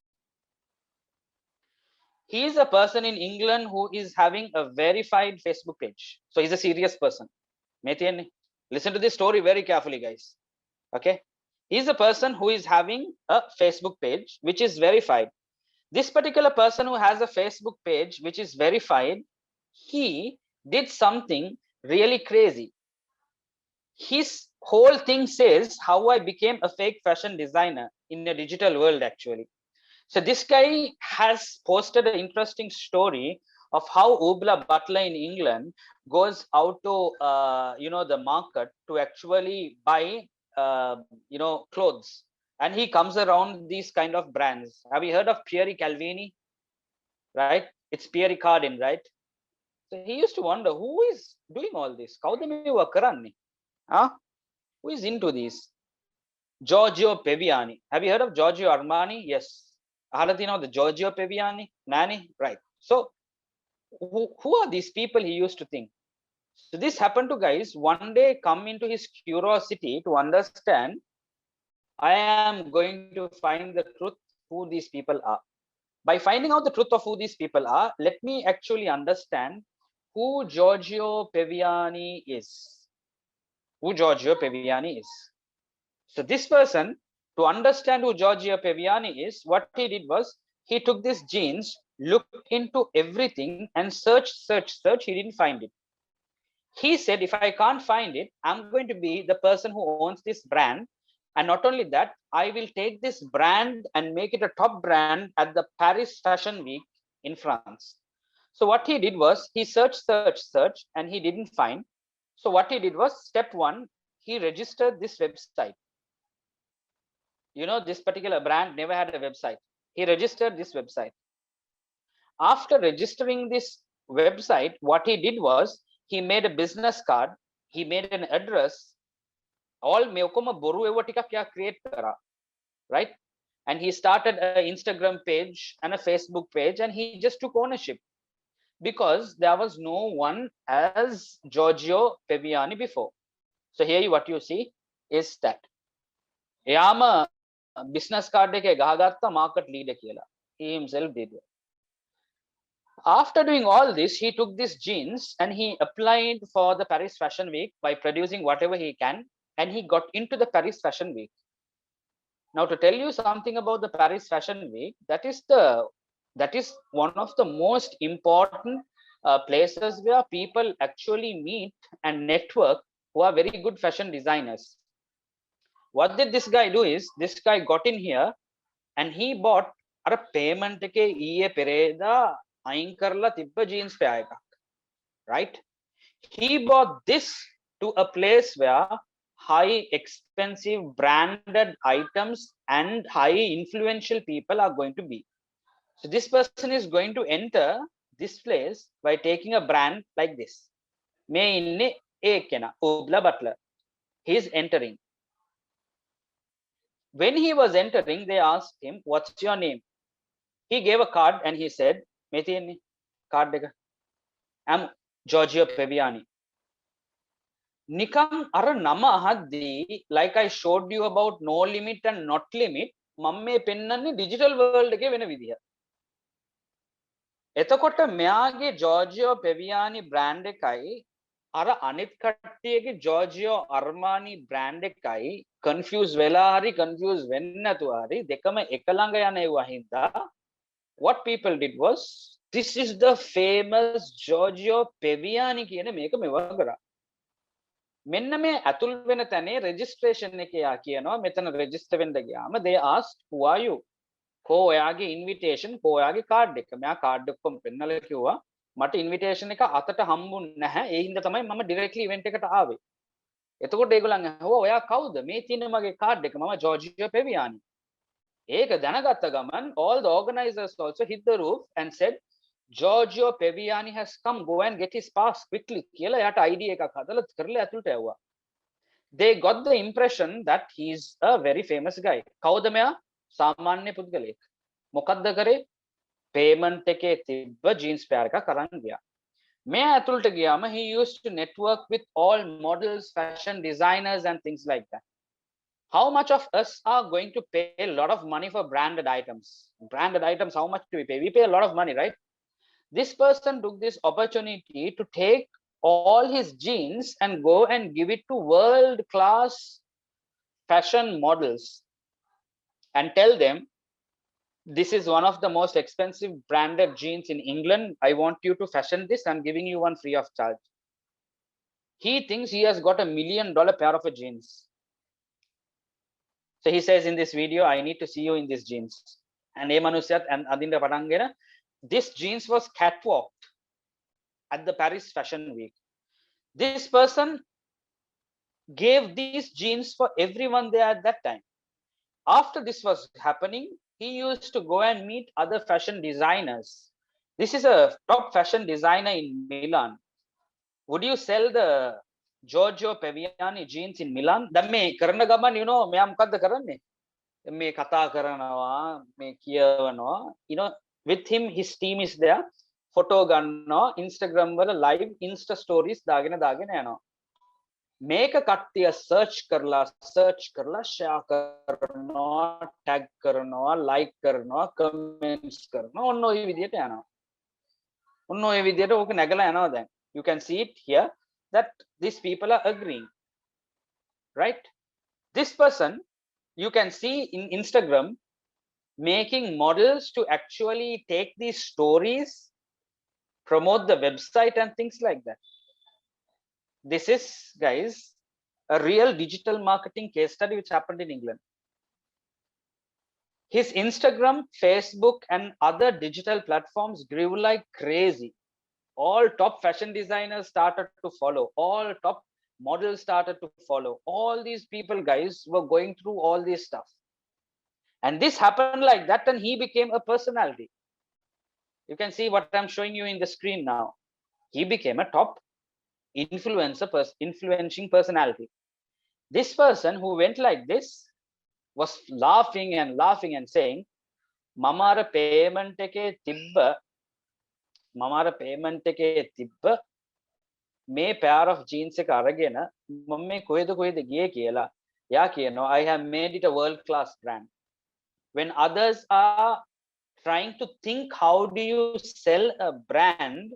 He is a person in England who is having a verified Facebook page. So he's a serious person. Listen to this story very carefully, guys. Okay. He's a person who is having a Facebook page, which is verified. This particular person who has a Facebook page, which is verified, he did something really crazy. His whole thing says how I became a fake fashion designer in a digital world, actually. So this guy has posted an interesting story of how Ubla Butler in England goes out to the market to actually buy clothes, and he comes around these kind of brands. Have you heard of Pierre Calvini? Right? It's Pierre Cardin, right? So he used to wonder who is doing all this. Huh? Who is into these? Giorgio Peviani. Have you heard of Giorgio Armani? Yes. The Giorgio Peviani? Nani? Right. So who are these people he used to think? So this happened to guys one day come into his curiosity to understand, I am going to find the truth who these people are. By finding out the truth of who these people are, let me actually understand who Giorgio Peviani is. Who Giorgio Peviani is. So this person, to understand who Giorgio Peviani is, what he did was he took these jeans, looked into everything and searched, he didn't find it. He said, if I can't find it, I'm going to be the person who owns this brand. And not only that, I will take this brand and make it a top brand at the Paris Fashion Week in France. So what he did was he searched, and he didn't find. So what he did was step one, he registered this website. This particular brand never had a website. He registered this website. After registering this website, what he did was he made a business card, he made an address, all create kara, right? And he started an Instagram page and a Facebook page, and he just took ownership because there was no one as Giorgio Peviani before. So here what you see is that Yama business card market leader he himself did it. After doing all this, he took these jeans and he applied for the Paris Fashion Week by producing whatever he can, and he got into the Paris Fashion Week. Now, to tell you something about the Paris Fashion Week, that is one of the most important places where people actually meet and network who are very good fashion designers. What did this guy do is, this guy got in here and he bought a payment ke ඊයේ පෙරේදා අයින් කරලා තිබ්බ jeans pair එකක්, right? He bought this to a place where high expensive branded items and high influential people are going to be. So this person is going to enter this place by taking a brand like this. මේ ඉන්නේ ඒ කෙනා Ubla Butler. He is entering. When he was entering, they asked him, what's your name? He gave a card and he said, card deka. I'm Giorgio Peviani. Nikam ara nama ahaddi, like I showed you about no limit and not limit, mamme pennanne digital world එකේ වෙන විදිහ. එතකොට මෙයාගේ Giorgio Peviani brand එකයි අර අනිත් කට්ටියගේ Giorgio Armani brand එකයි confuse වෙලා හරි confuse වෙන්නේ නැතුව හරි දෙකම එක ළඟ යන ඒවා හින්දා what people did was, this is the famous Giorgio Peviani කියන මේක මෙව කරා. මෙන්න මේ අතුල් වෙන තැනේ registration එකේ යා කියනවා මෙතන register වෙන්න ගියාම they asked, who are you? කෝ ඔයාගේ invitation කෝ ඔයාගේ card එක. මෙයා card එකම පෙන්නලා කිව්වා මට invitation එක අතට හම්බුන්නේ නැහැ, ඒ හින්දා තමයි මම directly event එකට ආවේ. එතකොට ඒගොල්ලන් අහුවා ඔයා කවුද? මේ තියෙන මගේ card එක, මම Giorgio Peviani. Eka danagatta gaman, all the organizers also hit the roof and said, Giorgio Peviani has come, go and get his pass quickly. Kiyala yata ID ekak hadala karle atulta yawa. They got the impression that he's a very famous guy. Kawuda meya? Samanya pudgalek. Mokadda kare? Payment එකේ තිබ්බ jeans pair එකක් අරන් ගියා. මෙයා ඇතුළට ගියාම he used to network with all models, fashion designers and things like that. How much of us are going to pay a lot of money for branded items? Branded items, how much do we pay? We pay a lot of money, right? This person took this opportunity to take all his jeans and go and give it to world-class fashion models and tell them, this is one of the most expensive branded jeans in England. I want you to fashion this. I'm giving you one free of charge. He thinks he has got $1 million pair of jeans. So he says in this video, I need to see you in these jeans. And this jeans was catwalked at the Paris Fashion Week. This person gave these jeans for everyone there at that time. After this was happening, he used to go and meet other fashion designers. This is a top fashion designer in Milan. Would you sell the Giorgio Peviani jeans in Milan? Then me karana gaman, you know, me am kadda karanne. Me kata karanawa, me kiyawanawa. You know, with him, his team is there. Photo ganno, Instagram wala live Insta stories dagena yano. Make a kattiya search karla, share karno, tag karno, like karno, comments karno. Onno ee vidiyata yano. Onno ee vidiyata oka nagala yano then. You can see it here that these people are agreeing, right? This person, you can see in Instagram, making models to actually take these stories, promote the website and things like that. This is, guys, a real digital marketing case study which happened in England. His Instagram, Facebook, and other digital platforms grew like crazy. All top fashion designers started to follow. All top models started to follow. All these people, guys, were going through all this stuff. And this happened like that, and he became a personality. You can see what I'm showing you in the screen now. He became a top influencing personality. This person who went like this was laughing and saying, Mamara payment eke tibba, me pair of jeans එක අරගෙන මම මේ කොහෙද ගියේ කියලා යා කියනවා I have made it a world class brand. When others are trying to think how do you sell a brand,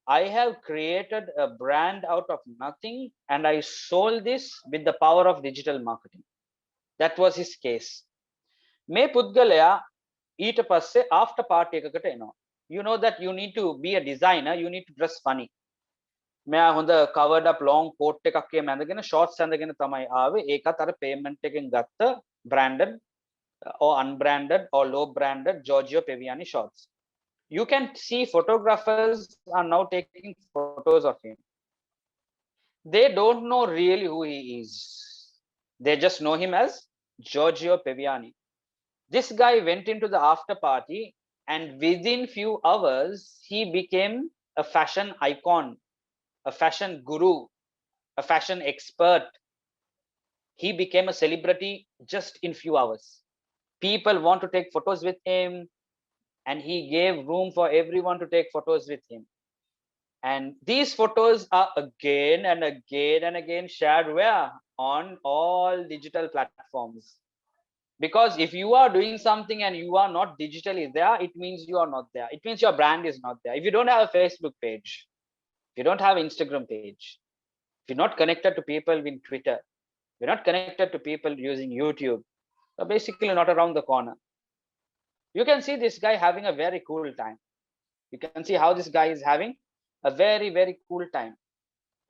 I have created a brand out of nothing and I sold this with the power of digital marketing. That was his case. මේ පුද්ගලයා ඊට පස්සේ after party එකකට එනවා. You know that you need to be a designer, you need to dress funny. මෙයා හොඳ covered up long coat එකක් එහෙම ඇඳගෙන shorts ඇඳගෙන තමයි ආවේ. ඒකත් අර payment එකෙන් ගත්ත branded or unbranded or low branded Giorgio Peviani shorts. You can see photographers are now taking photos of him. They don't know really who he is. They just know him as Giorgio Peviani. This guy went into the after party and within few hours, he became a fashion icon, a fashion guru, a fashion expert. He became a celebrity just in few hours. People want to take photos with him and he gave room for everyone to take photos with him. And these photos are again and again and again shared where? On all digital platforms. Because if you are doing something and you are not digitally there, it means you are not there. It means your brand is not there. If you don't have a Facebook page, if you don't have Instagram page, if you're not connected to people in Twitter, you're not connected to people using YouTube, you're basically not around the corner. You can see this guy having a very cool time. You can see how this guy is having a very, very cool time.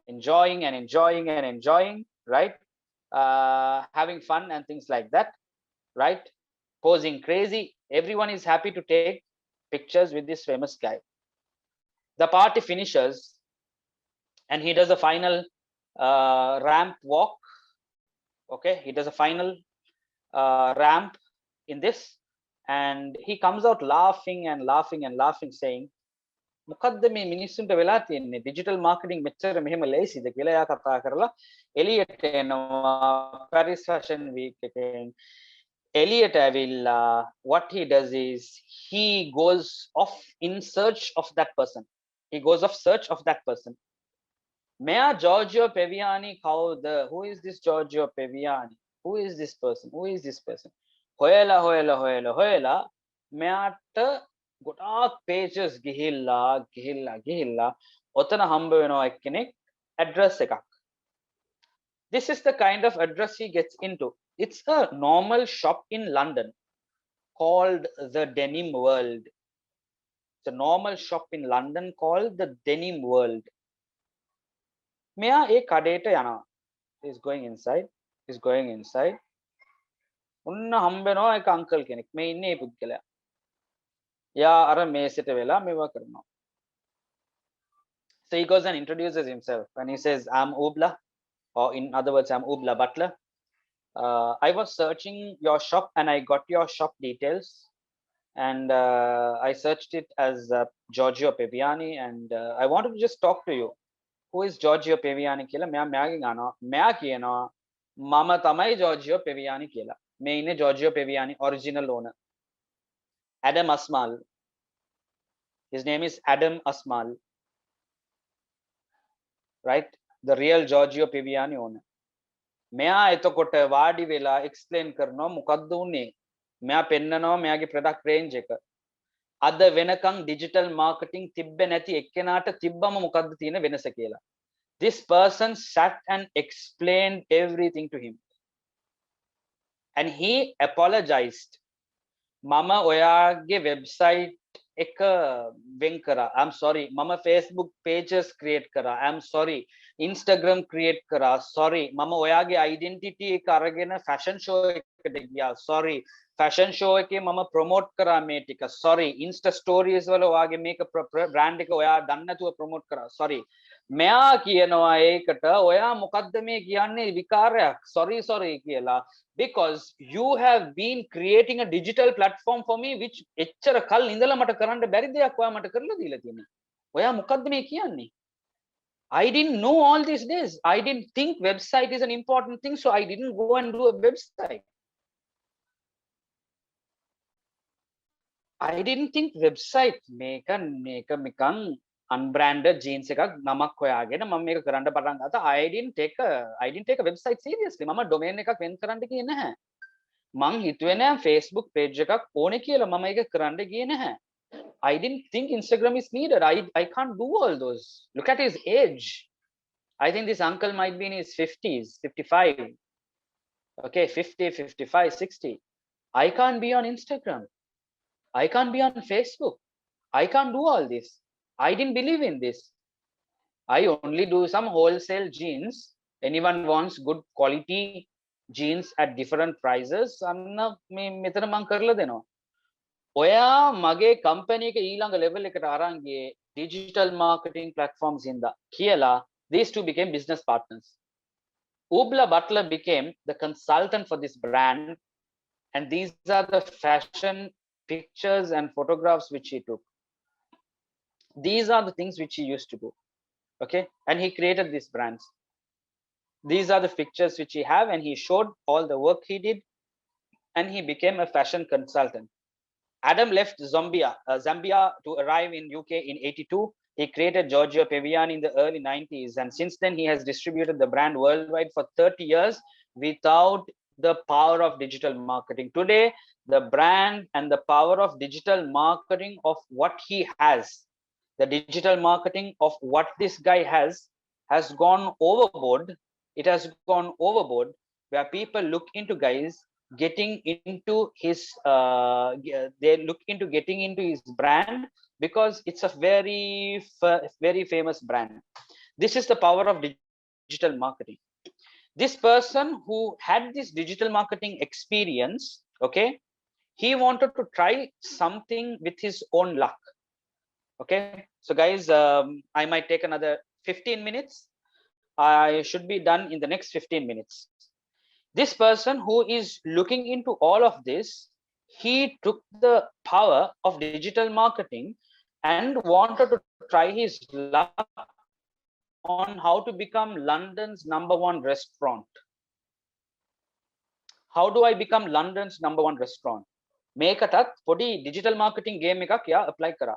Enjoying and enjoying and enjoying, right? Having fun and things like that, right? Posing crazy. Everyone is happy to take pictures with this famous guy. The party finishes and he does a final ramp walk. Okay, he does a final ramp in this, and he comes out laughing and laughing and laughing, saying, මොකද්ද මේ මිනිස්සුන්ට වෙලා තියෙන්නේ digital marketing මෙච්චර මෙහෙම ලේසිද කියලා එයා කතා කරලා එලියට එනවා Paris Fashion Week එකෙන් එලියට ඇවිල්ලා what he does is he goes off in search of that person. He goes off search of that person. මෙයා Giorgio Paviani කවුද? Who is this Giorgio Paviani? Who is this person? Who is this person? හොයලා හොයලා හොයලා හොයලා මෙයාට ගොඩාක් pages ගිහිල්ලා ඔතන හම්බ වෙනවා එක්කෙනෙක් address එකක්. This is the kind of address he gets into. It's a normal shop in London called the Denim World. It's a normal shop in London called the Denim World. මෙයා ඒ කඩේට යනවා. He's going inside. උන්න හම්බ වෙනවා එක uncle කෙනෙක්. මේ ඉන්නේ මේ පුද්ගලයා. යා අර මේසෙට වෙලා මේවා කරනවා. So he goes and introduces himself and he says, I'm Ubla, or in other words, I'm Ubla Butler. I was searching your shop and I got your shop details, and I searched it as Giorgio Paviani, and I wanted to just talk to you. Who is Giorgio Paviani කියලා මෙයා මෙයාගෙන් අහනවා. මෙයා කියනවා මම තමයි Giorgio Paviani කියලා. මේ ඉන්නේ Giorgio Paviani original owner. Adam Asmal. His name is Adam Asmal. Right? The real Giorgio Paviani owner. මෙයා එතකොට වාඩි වෙලා explain කරනවා මොකද්ද උනේ. මෙයා පෙන්නනවා මෙයාගේ product range එක. අද වෙනකන් digital marketing තිබ්බේ නැති එක්කෙනාට තිබ්බම මොකද්ද තියෙන වෙනස කියලා. This person sat and explained everything to him. And he apologized. මම ඔයාගේ website එක වෙන් කරා. I'm sorry. මම Facebook pages create කරා. I'm sorry. Instagram create කරා. Sorry. මම ඔයාගේ identity එක අරගෙන fashion show එකට ගියා. Sorry. Fashion show එකේ මම promote කරා මේ ටික. Sorry. Insta stories වල ඔයාගේ මේක brand එක ඔයා දන්නේ නැතුව promote කරා. Sorry. මෙයා කියනවා ඒකට ඔයා මොකද්ද මේ කියන්නේ විකාරයක්. Sorry කියලා. Because you have been creating a digital platform for me which එච්චර කල් ඉඳලා මට කරන්න බැරි දෙයක් ඔයා මට කරලා දීලා තියෙනවා. ඔයා මොකද්ද මේ කියන්නේ? I didn't know all these days. I didn't think website is an important thing, so I didn't go and do a website. I didn't think website මේක නිකන් unbranded jeans එකක් නමක් හොයාගෙන මම මේක කරන්න පටන් ගත්තා. I didn't take a website seriously. මම domain එකක් වෙන් කරන්න ගියේ නැහැ. මං හිතුවේ නෑ Facebook page එකක් ඕනේ කියලා මම ඒක කරන්න ගියේ නැහැ. I didn't think Instagram is needed. I can't do all those. Look at his age. I think this uncle might be in his 50s, 55. Okay, 50, 55, 60. I can't be on Instagram. I can't be on Facebook. I can't do all this. I didn't believe in this. I only do some wholesale jeans. Anyone wants good quality jeans at different prices? මෙතන මං කරලා දෙනවා. ඔයා මගේ company එක ඊළඟ level එකට අරන් ගියේ digital marketing platforms ඉඳලා කියලා these two became business partners. Ubla Butler became the consultant for this brand, and these are the fashion pictures and photographs which he took. These are the things which he used to do. Okay, and he created these brands. These are the pictures which he have, and he showed all the work he did, and he became a fashion consultant. Adam left Zambia to arrive in UK in 82. He created Giorgio Paviani in the early 90s, and since then he has distributed the brand worldwide for 30 years without the power of digital marketing. Today, the brand and the power of digital marketing of what he has, the digital marketing of what this guy has gone overboard. It has gone overboard, where people look into guys getting into his they look into getting into his brand because it's a very famous brand. This is the power of digital marketing. This person who had this digital marketing experience, okay, he wanted to try something with his own luck. Okay, so guys, I might take another 15 minutes. I should be done in the next 15 minutes. This person who is looking into all of this, he took the power of digital marketing and wanted to try his luck on how to become London's #1 restaurant. How do I become London's #1 restaurant? මේකටත් පොඩි digital marketing game එකක් යා apply කරා.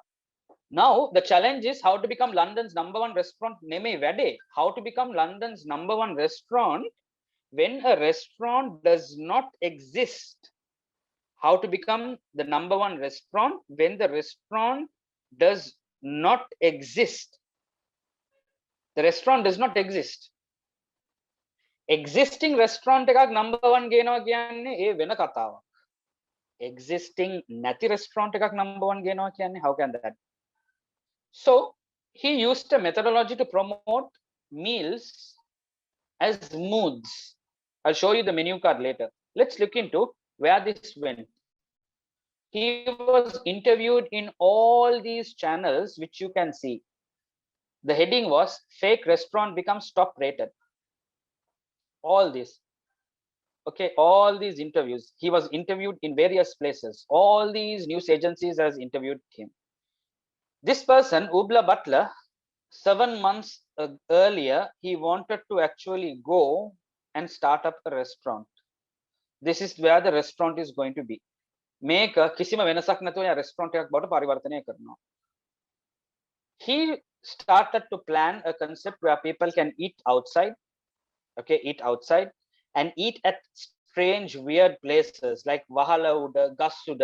Now the challenge is how to become London's #1 restaurant නෙමෙයි වැඩේ. How to become London's #1 restaurant when a restaurant does not exist. How to become the #1 restaurant when the restaurant does not exist. The restaurant does not exist. Existing restaurant එකක් #1 ගේනවා කියන්නේ ඒ වෙන කතාවක්. Existing නැති restaurant එකක් #1 ගේනවා කියන්නේ how can that? So he used a methodology to promote meals as moods. I'll show you the menu card later. Let's look into where this went. He was interviewed in all these channels which you can see. The heading was fake restaurant becomes top rated. All this. Okay, all these interviews. He was interviewed in various places. All these news agencies has interviewed him. This person, Ubla Butler, 7 months earlier, he wanted to actually go and start up a restaurant. This is where the restaurant is going to be. Make a kisima venasak නැතුව යා restaurant එකක් බවට පරිවර්තනය කරනවා. He started to plan a concept where people can eat outside. Okay, eat outside and eat at strange weird places like wahala උඩ ගස් උඩ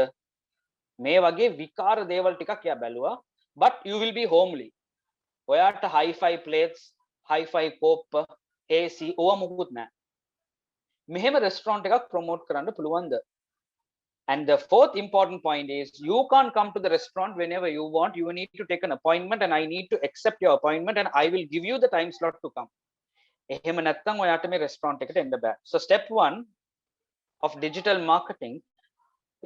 මේ වගේ විකාර දේවල් ටිකක් යා බැලුවා. But you will be homely. ඔයාට hi-fi plates, hi-fi කෝප්ප, AC ඕවා මුකුත් නැහැ. මෙහෙම restaurant එකක් promote කරන්න පුළුවන්ද? And the fourth important point is you can't come to the restaurant whenever you want. You need to take an appointment and I need to accept your appointment and I will give you the time slot to come. එහෙම නැත්නම් ඔයාට මේ restaurant එකට එන්න බෑ. So step 1 of digital marketing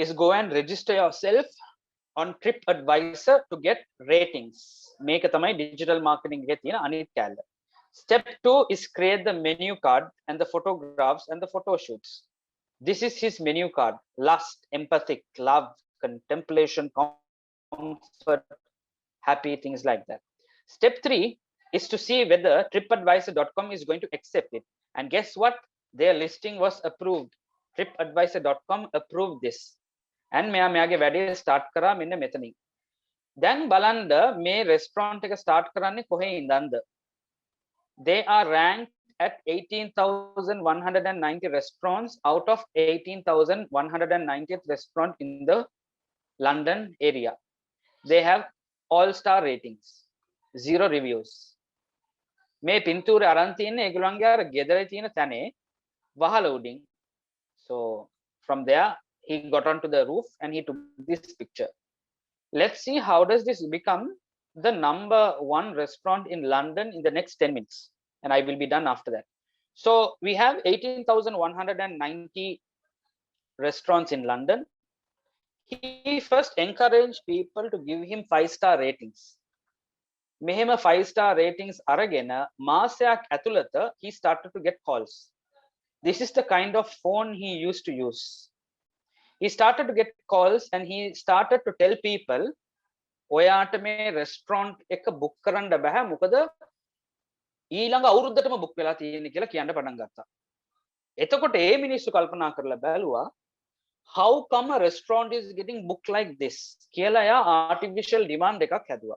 is go and register yourself on TripAdvisor to get ratings. මේක තමයි digital marketing එකේ තියෙන අනිත් කැලල. Step 2 is create the menu card and the photographs and the photo shoots. This is his menu card: lust, empathic, love, contemplation, comfort, happy, things like that. Step 3 is to see whether tripadvisor.com is going to accept it. And guess what? Their listing was approved. tripadvisor.com approved this. And මෙයාගේ වැඩේ start කරා මෙන්න මෙතනින්. දැන් බලන්න මේ restaurant එක start කරන්නේ කොහේ ඉඳන්ද? They are ranked at 18,190 restaurants out of 18,190th restaurant in the London area. They have all-star ratings, 0 reviews. මේ පින්තූරේ අරන් තියෙන්නේ ඒගොල්ලන්ගේ අර ගෙදරේ තියෙන තැනේ වහල උඩින්. So from there he got onto the roof and he took this picture. Let's see how does this become the #1 restaurant in London in the next 10 minutes. And I will be done after that. So we have 18,190 restaurants in London. He first encouraged people to give him 5-star ratings. මෙහෙම 5-star ratings අරගෙන මාසයක් ඇතුළත he started to get calls. This is the kind of phone he used to use. He started to get calls and he started to tell people ඔයාට මේ restaurant එක book කරන්න බෑ මොකද ඊළඟ අවුරුද්දටම book වෙලා තියෙන්නේ කියලා කියන්න පටන් ගත්තා. එතකොට ඒ මිනිස්සු කල්පනා කරලා බැලුවා how come a restaurant is getting booked like this කියලා යා artificial demand එකක් හැදුවා.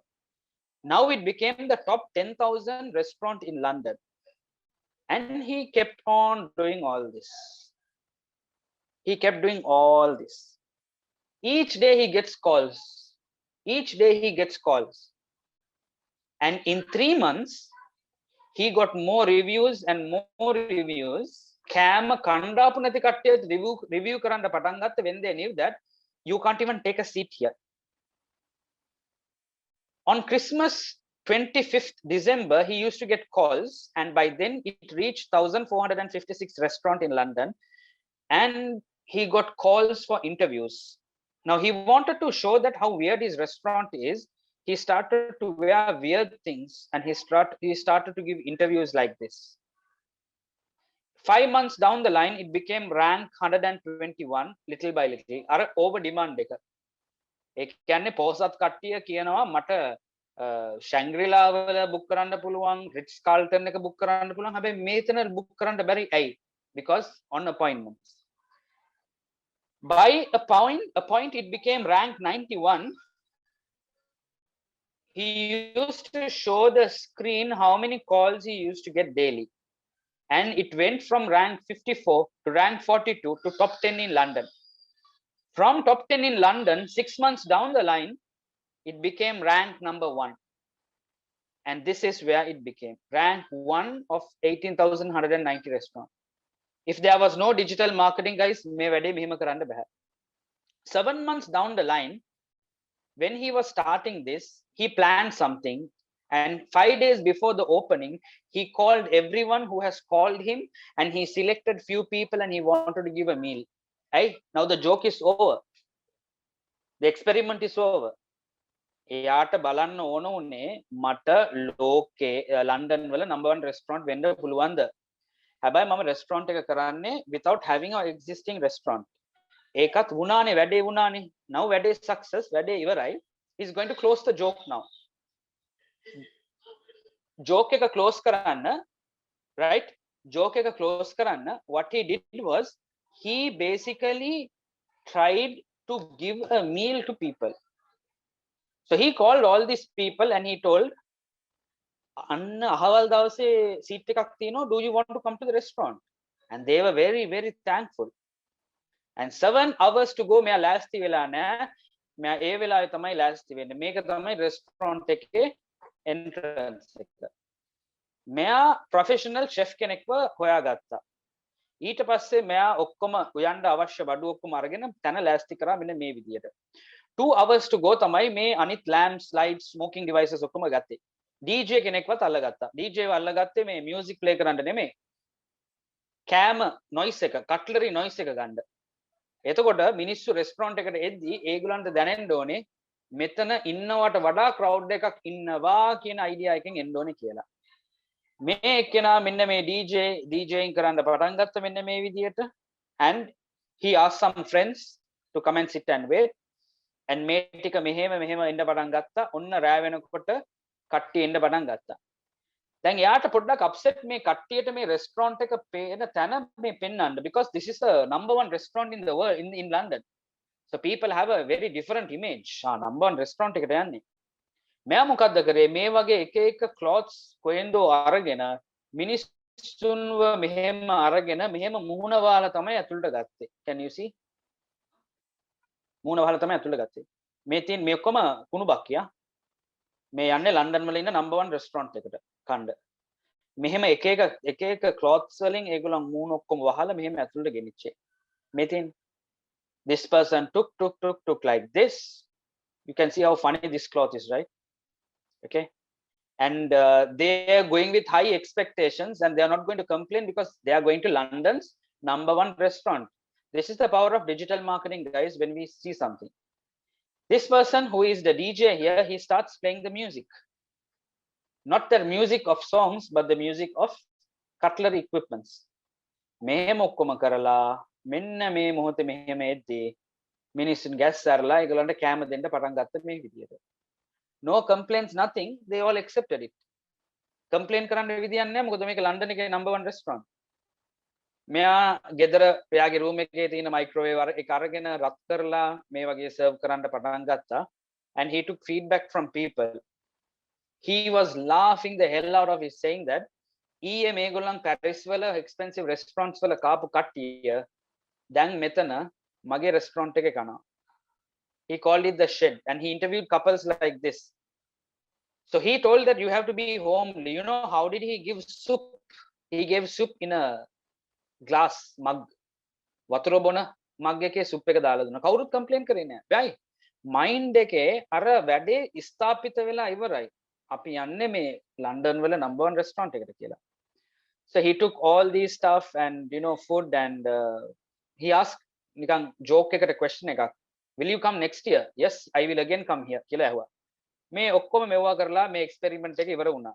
Now it became the top 10,000 restaurant in London. And he kept on doing all this. He kept doing all this. Each day he gets calls. Each day he gets calls. And in 3 months, he got more reviews and more reviews. කෑම කණ්ඩාපු නැති කට්ටිය review කරන්න පටන් ගත්ත when they knew that you can't even take a seat here. On Christmas 25th December, he used to get calls, and by then it reached 1,456 restaurant in London, and he got calls for interviews. Now he wanted to show that how weird his restaurant is. He started to wear weird things, and he started to give interviews like this. 5 months down the line, it became rank 121 little by little. අර over demand එක. ඒ කියන්නේ පොසත් කට්ටිය කියනවා මට ශැන්ග්‍රීලා වල book කරන්න පුළුවන්, රිට්ස් Carlton එක බුක් කරන්න පුළුවන්. හැබැයි මේතන බුක් කරන්න බැරි ඇයි? Because on appointments. By a point it became rank 91. He used to show the screen how many calls he used to get daily. And it went from rank 54 to rank 42 to top 10 in London. From top 10 in London, 6 months down the line, it became rank number 1. And this is where it became rank 1 of 18,190 restaurants. If there was no digital marketing, guys, me vade mehima karanda baha. 7 months down the line, when he was starting this, he planned something. And 5 days before the opening, he called everyone who has called him and he selected few people and he wanted to give a meal. Hey, now the joke is over. The experiment is over. එයාට බලන්න ඕන උනේ මට ලෝකේ London වල number 1 restaurant වෙන්න පුළුවන්ද? හැබැයි මම restaurant එක කරන්නේ without having an existing restaurant. ඒකත් වුණානේ වැඩේ වුණානේ. Now වැඩේ success, වැඩේ ඉවරයි. He's going to close the joke now. Joke එක close කරන්න, right? Joke එක close කරන්න, what he did was he basically tried to give a meal to people. So he called all these people and he told, "Anna ahawal dawase seat ekak tiyනවා, do you want to come to the restaurant?" And they were very, very thankful. And 7 hours to go, මෙයා ලෑස්ති වෙලා නැහැ. මෙයා ඒ වෙලාවේ තමයි ලෑස්ති වෙන්නේ. මේක තමයි restaurant එකේ entrance එක. මෙයා professional chef කෙනෙක්ව හොයාගත්තා. ඊට පස්සේ මෙයා ඔක්කොම උයන්ඩ අවශ්‍ය බඩු ඔක්කොම අරගෙන තැන ලෑස්ති කරා මෙන්න මේ විදියට. 2 hours to go තමයි මේ අනිත් lamps, lights, smoking devices ඔක්කොම ගත්තේ. DJ කෙනෙක්වත් අල්ලගත්තා. DJ ව අල්ලගත්තේ මේ music play කරන්න නෙමෙයි. කෑම noise එක, cutlery noise එක ගන්න. එතකොට මිනිස්සු රෙස්ටොරන්ට් එකට එද්දී ඒගොල්ලන්ට දැනෙන්න ඕනේ මෙතන ඉන්නවට වඩා crowd එකක් ඉන්නවා කියන idea එකෙන් එන්න ඕනේ කියලා. මේ එක්කෙනා මෙන්න මේ DJing කරන්න පටන් ගත්ත මෙන්න මේ විදියට. And he asked some friends to come and sit and wait. And මේ ටික මෙහෙම එන්න පටන් ගත්තා. ඔන්න රෑ වෙනකොට කට්ටිය එන්න පටන් ගත්තා. දැන් යාට පොඩ්ඩක් අප්සෙට් මේ කට්ටියට මේ රෙස්ටොරන්ට් එක පේන තැන මේ පෙන්වන්න, because this is the number 1 restaurant in the world in London. So people have a very different image. number 1 restaurant එකට යන්නේ. මෙයා මොකද්ද කරේ? මේ වගේ එක එක clothes කොහෙන්දෝ අරගෙන මිනිස්සුන්ව මෙහෙම අරගෙන මෙහෙම මුහුණ වහලා තමයි ඇතුළට ගත්තේ. Can you see? මුහුණ වහලා තමයි ඇතුළට ගත්තේ. මේ තියෙන මේ ඔක්කොම කුණුබක් යා. මේ යන්නේ ලන්ඩන් වල ඉන්න number 1 restaurant එකට කණ්ඩ. මෙහෙම එක එක clothes වලින් ඒගොල්ලන් මූණ ඔක්කොම වහලා මෙහෙම ඇතුළට ගෙනිච්චේ. මේ තියෙන this person took like this. You can see how funny this cloth is, right? Okay. And they are going with high expectations and they are not going to complain because they are going to London's number 1 restaurant. This is the power of digital marketing, guys. When we see something, this person who is the DJ here, he starts playing the music. Not the music of songs, but the music of cutlery equipments. මෙහෙම ඔක්කොම කරලා මෙන්න මේ මොහොතේ මෙහෙම එද්දී මිනිස්සුන් ගැස් ඇරලා ඒගොල්ලන්ට කැම දෙන්න පටන් ගත්ත මේ විදියට. No complaints, nothing. They all accepted it. Complain කරන්න විදියක් නැහැ. මොකද මේක ලන්ඩන් එකේ number 1 restaurant. මෙයා ගෙදර එයාගේ room එකේ තියෙන microwave එක අරගෙන රත් කරලා මේ වගේ serve කරන්න පටන් ගත්තා. And he took feedback from people. He was laughing the hell out of it, saying that ඊයේ මේගොල්ලන් පැරිස් වල expensive restaurants වල කාපු කට්ටිය දැන් මෙතන මගේ restaurant එකේ කනවා. He called it the shed and he interviewed couples like this. So he told that you have to be homely. You know, how did he give soup? He gave soup in a glass mug. වතුර බොන මග් එකේ soup එක දාලා දුන්නා. කවුරුත් complain කරේ නෑ. බයි mind එකේ අර වැඩේ ස්ථාපිත වෙලා ඉවරයි. අපි යන්නේ මේ ලන්ඩන් වල number 1 restaurant එකට කියලා. So he took all these stuff and food and he asked නිකන් joke එකට question එකක්. Will you come next year? Yes, I will again come here කියලා ඇහුවා. මේ ඔක්කොම මෙවුවා කරලා මේ experiment එක ඉවර වුණා.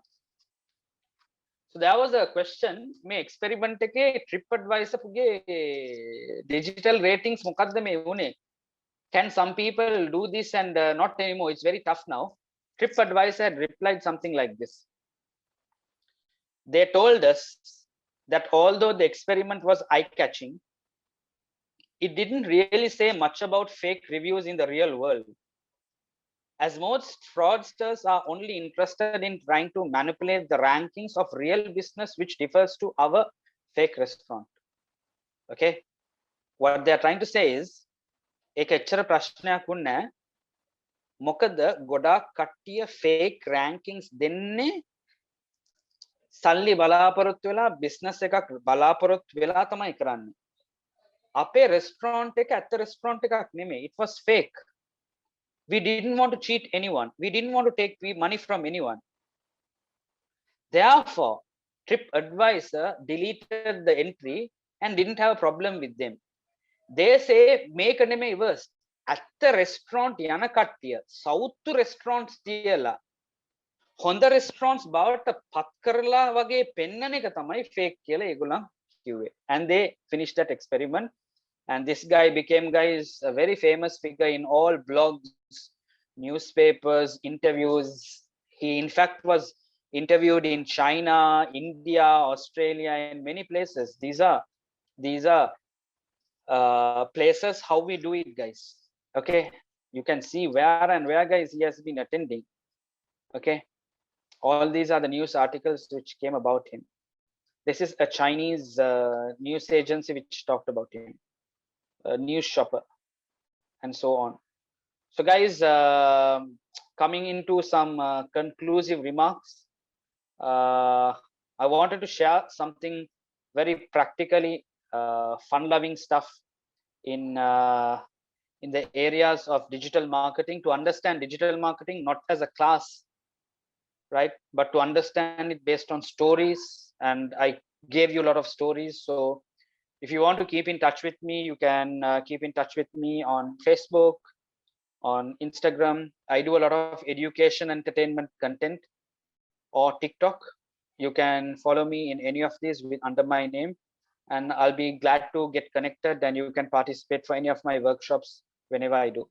So there was a question මේ experiment එකේ TripAdvisor පුගේ digital ratings මොකක්ද මේ වුනේ? Can some people do this and not anymore? It's very tough now. TripAdvisor had replied something like this. They told us that although the experiment was eye-catching, it didn't really say much about fake reviews in the real world, as most fraudsters are only interested in trying to manipulate the rankings of real business, which differs to our fake restaurant. Okay, what they are trying to say is එක එච්චර ප්‍රශ්නයක් වුණේ මොකද ගොඩාක් කට්ටිය fake rankings දෙන්නේ සල්ලි බලාපොරොත්තු වෙලා business එකක් බලාපොරොත්තු වෙලා තමයි කරන්නේ. අපේ restaurant එක ඇත්ත restaurant එකක් නෙමෙයි. It was fake. We didn't want to cheat anyone. We didn't want to take money from anyone. Therefore, TripAdvisor deleted the entry and didn't have a problem with them. They say make a name worse. At the restaurant යන කට්ටිය south restaurants තියලා හොඳ restaurants බවට පත් කරලා වගේ පෙන්නන එක තමයි fake කියලා ඒගොල්ලන් කිව්වේ. And they finished that experiment. And this guy became, guys, a very famous figure in all blogs, newspapers, interviews. He, in fact, was interviewed in China, India, Australia, and many places. These are places how we do it, guys. Okay, you can see where and where, guys, he has been attending. Okay, all these are the news articles which came about him. This is a Chinese news agency which talked about him. A news shopper, and so on. So guys, coming into some conclusive remarks, I wanted to share something very practically fun-loving stuff in the areas of digital marketing, to understand digital marketing not as a class, right, but to understand it based on stories. And I gave you a lot of stories. So if you want to keep in touch with me, you can keep in touch with me on Facebook, on Instagram. I do a lot of education entertainment content, or TikTok. You can follow me in any of these under my name, and I'll be glad to get connected, and you can participate for any of my workshops whenever I do.